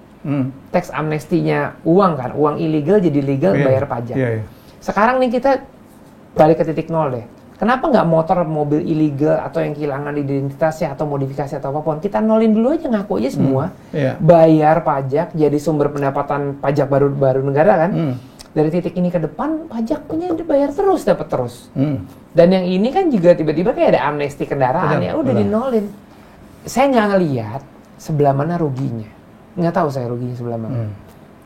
Tax amnestinya uang kan, uang ilegal jadi legal, bayar pajak. Sekarang nih kita balik ke titik nol deh. Kenapa nggak motor, mobil ilegal atau yang kehilangan identitasnya atau modifikasi atau apapun, kita nolin dulu aja, ngaku aja semua, bayar pajak, jadi sumber pendapatan pajak baru negara kan. Dari titik ini ke depan, pajaknya dibayar terus, dapat terus. Dan yang ini kan juga tiba-tiba kayak ada amnesti kendaraan, ya udah dinolin. Saya nggak ngelihat sebelah mana ruginya. Nggak tahu saya ruginya sebelah mana.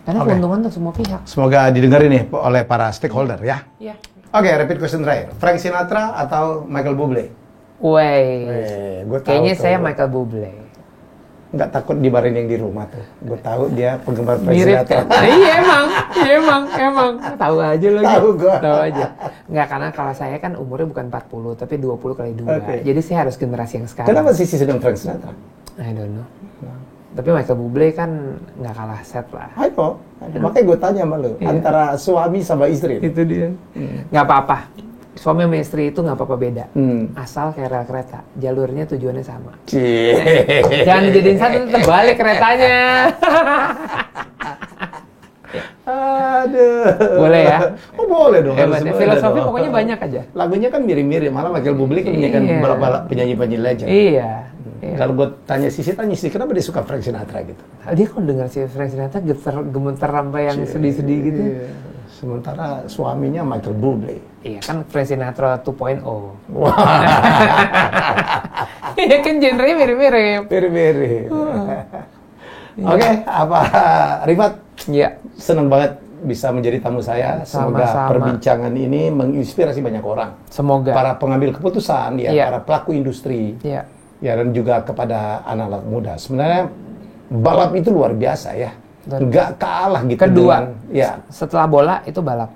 Karena keuntungan untuk semua pihak. Semoga didengar ini oleh para stakeholder ya. Iya. Oke, repeat question terakhir. Frank Sinatra atau Michael Bublé? Kayaknya saya Michael Bublé. Nggak takut dibarin yang di rumah tuh. Gue tahu dia penggemar Frank Mirip Sinatra. kan? Iya emang. Tahu aja loh. Tahu aja. Nggak, karena kalau saya kan umurnya bukan 40, tapi 20 kali 2. Jadi saya harus generasi yang sekarang. Kenapa sih sedang Frank Sinatra? I don't know. Tapi Michael Bublé kan nggak kalah set lah. Ayo, makanya gue tanya sama lu, antara suami sama istri. Itu dia. Nggak apa-apa. Suami sama istri itu nggak apa-apa beda. Asal kayak rel kereta, jalurnya tujuannya sama. Jangan dijadiin satu, tetap balik keretanya. Aduh. Boleh ya? Oh boleh dong. Filosofi pokoknya banyak aja. Lagunya kan mirip-mirip, malah Michael Bublé kan menyanyikan beberapa penyanyi-penyanyi legend. Iya. Kalau gue tanya Sisi, kenapa dia suka Frank Sinatra gitu? Dia kalau dengar si Frank Sinatra gemeter sampai yang sedih-sedih gitu. Sementara suaminya Michael Bublé. Iya kan Frank Sinatra 2.0. Wah. Iya kan genre mirip-mirip. Oke, apa Rifat? Iya. Senang banget bisa menjadi tamu saya. Semoga perbincangan ini menginspirasi banyak orang. Semoga. Para pengambil keputusan, para pelaku industri. Ya, dan juga kepada anak-anak muda. Sebenarnya balap itu luar biasa ya. Nggak kalah gitu. Kedua, setelah bola itu balap.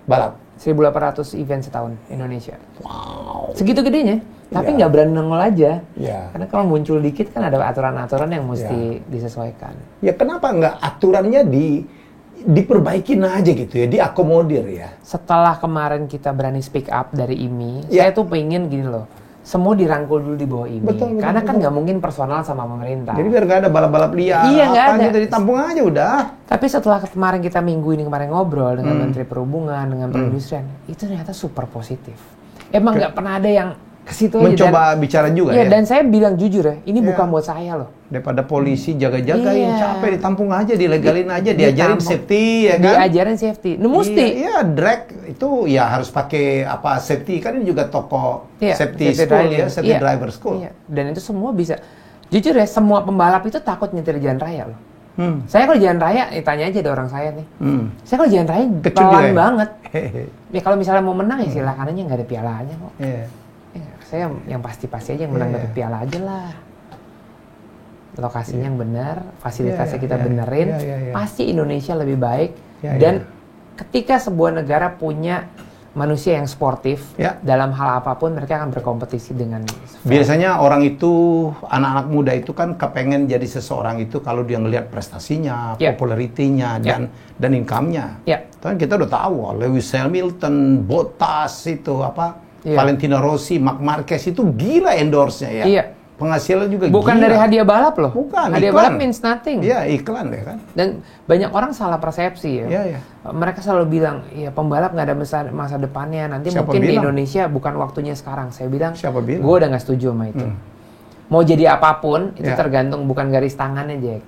1.800 event setahun Indonesia. Wow. Segitu gedenya. Tapi nggak berani nongol aja. Ya. Karena kalau muncul dikit kan ada aturan-aturan yang mesti disesuaikan. Ya kenapa nggak aturannya diperbaikin aja gitu ya, diakomodir ya. Setelah kemarin kita berani speak up dari IMI, saya tuh pengen gini loh. Semua dirangkul dulu di bawah IMI. Betul, karena kan nggak mungkin personal sama pemerintah. Jadi biar nggak ada balap-balap liar. Iya, nggak ada. Dari tampung aja udah. Tapi setelah kemarin kita minggu ini ngobrol dengan Menteri Perhubungan, dengan Perindustrian, itu ternyata super positif. Emang nggak pernah ada yang ke situ aja. Mencoba bicara juga ya. Dan saya bilang jujur ya, ini bukan buat saya loh. Daripada polisi jaga-jagain, capek, ditampung aja, dilegalin aja, diajarin safety ya kan? Diajarin safety. Mesti. Iya, drag itu ya harus pakai apa safety, kan ini juga toko safety school ya, safety driver school. Iya. Dan itu semua bisa. Jujur ya, semua pembalap itu takut nyetir jalan raya loh. Saya kalau jalan raya, tanya aja ada orang saya nih. Saya kalau jalan raya pelan banget. Ya kalau misalnya mau menang ya silakan aja, nggak ada pialanya kok. saya yang pasti-pasti aja yang menang dapet piala aja lah. Lokasinya yang benar, fasilitasnya kita benerin, pasti Indonesia lebih baik. Dan ketika sebuah negara punya manusia yang sportif, dalam hal apapun mereka akan berkompetisi dengan biasanya orang itu, anak-anak muda itu kan kepengen jadi seseorang itu kalau dia ngelihat prestasinya, popularitinya, dan income-nya. Kan kita udah tahu, Lewis Hamilton, Bottas itu Valentino Rossi, Marc Marquez itu gila endorse-nya ya. Penghasilan juga bukan gila. dari hadiah balap loh. Bukan, hadiah balap means nothing. Iya, iklan deh kan. Dan banyak orang salah persepsi ya. Iya. Mereka selalu bilang, ya pembalap nggak ada masa depannya. Nanti Siapa mungkin bilang? di Indonesia bukan waktunya sekarang. Saya bilang, Siapa bilang? gue udah nggak setuju sama itu. Mau jadi apapun, itu tergantung bukan garis tangannya, Jack.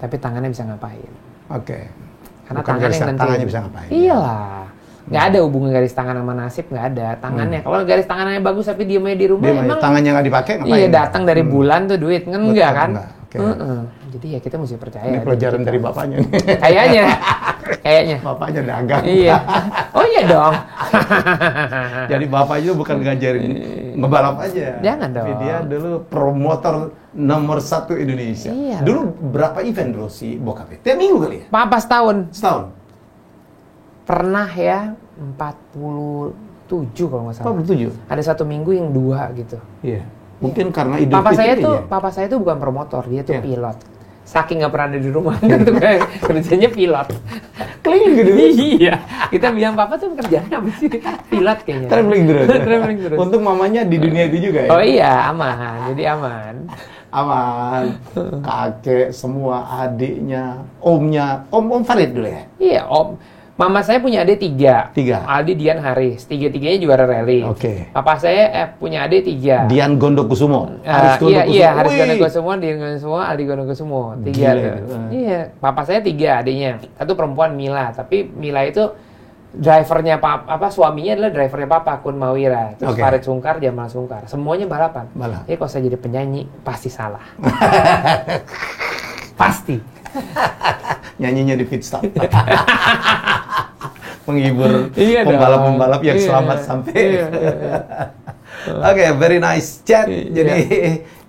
Tapi tangannya bisa ngapain. Oke. Karena Bukan tangannya garis yang tangannya bisa ngapain. Iyalah. Nggak ada hubungan garis tangan sama nasib, nggak ada. Tangannya, kalau garis tangannya bagus tapi diemnya di rumah, emang tangannya nggak dipakai ngapain? iya, datang dari bulan tuh duit, kan enggak kan? Okay. Jadi ya kita mesti percaya. Ini pelajaran dari bapaknya nih. Kayaknya. Bapaknya dagang. Iya. Oh iya dong. Jadi bapak itu bukan ngajarin ngebalap aja. Jangan dong. Tapi dia dulu promotor nomor 1 Indonesia. Iya. Dulu berapa event bro si bokapnya? Tiap minggu kali ya? Papa setahun. Setahun? Pernah ya 47 kalau nggak salah. 47? Ada satu minggu yang 2 gitu. Iya. Mungkin karena Idul Papa Fitri Papa saya tuh bukan promotor, dia tuh Iya. pilot. Saking nggak pernah ada di rumah, tuh kerjanya pilot. keliling gitu. Iya. Kita bilang papa tuh kerjanya apa sih? Pilot kayaknya. Traveling terus. Untung mamanya di dunia itu juga ya. Oh iya, aman. Jadi aman. Aman. Kakek, semua adiknya, omnya. Om valid dulu ya? Iya, om. Mama saya punya adik 3. Aldi, Dian, Haris. 3-tiganya juara rally. Oke. Papa saya punya adik 3. Dian Gondokusumo. Haris Gondokusumo, Dian Gondokusumo, Aldi Gondokusumo. 3 tuh. Iya, papa saya 3 adiknya. Satu perempuan, Mila. Tapi Mila itu drivernya suaminya adalah drivernya papa, Kun Mawira. Terus Farid Sungkar, Jamal Sungkar. Semuanya balapan. Jadi kalau saya jadi penyanyi pasti salah. Pasti. Nyanyinya di pit stop. Menghibur pembalap-pembalap yang selamat sampai. Oke, very nice chat. Jadi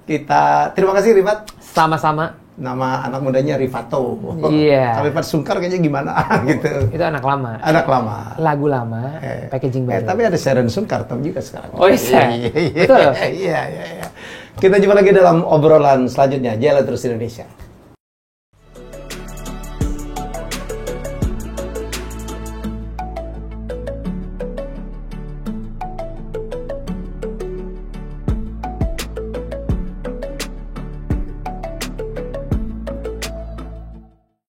kita terima kasih Rifat. Sama-sama. Nama anak mudanya Rifato. Iya. Tapi Pak Sungkar kayaknya gimana gitu. Itu anak lama. Anak lama. Lagu lama, packaging baru. Tapi ada Sharon Sungkar juga sekarang. Oh iya. Betul. Iya. Kita jumpa lagi dalam obrolan selanjutnya. Jalan Terus Indonesia.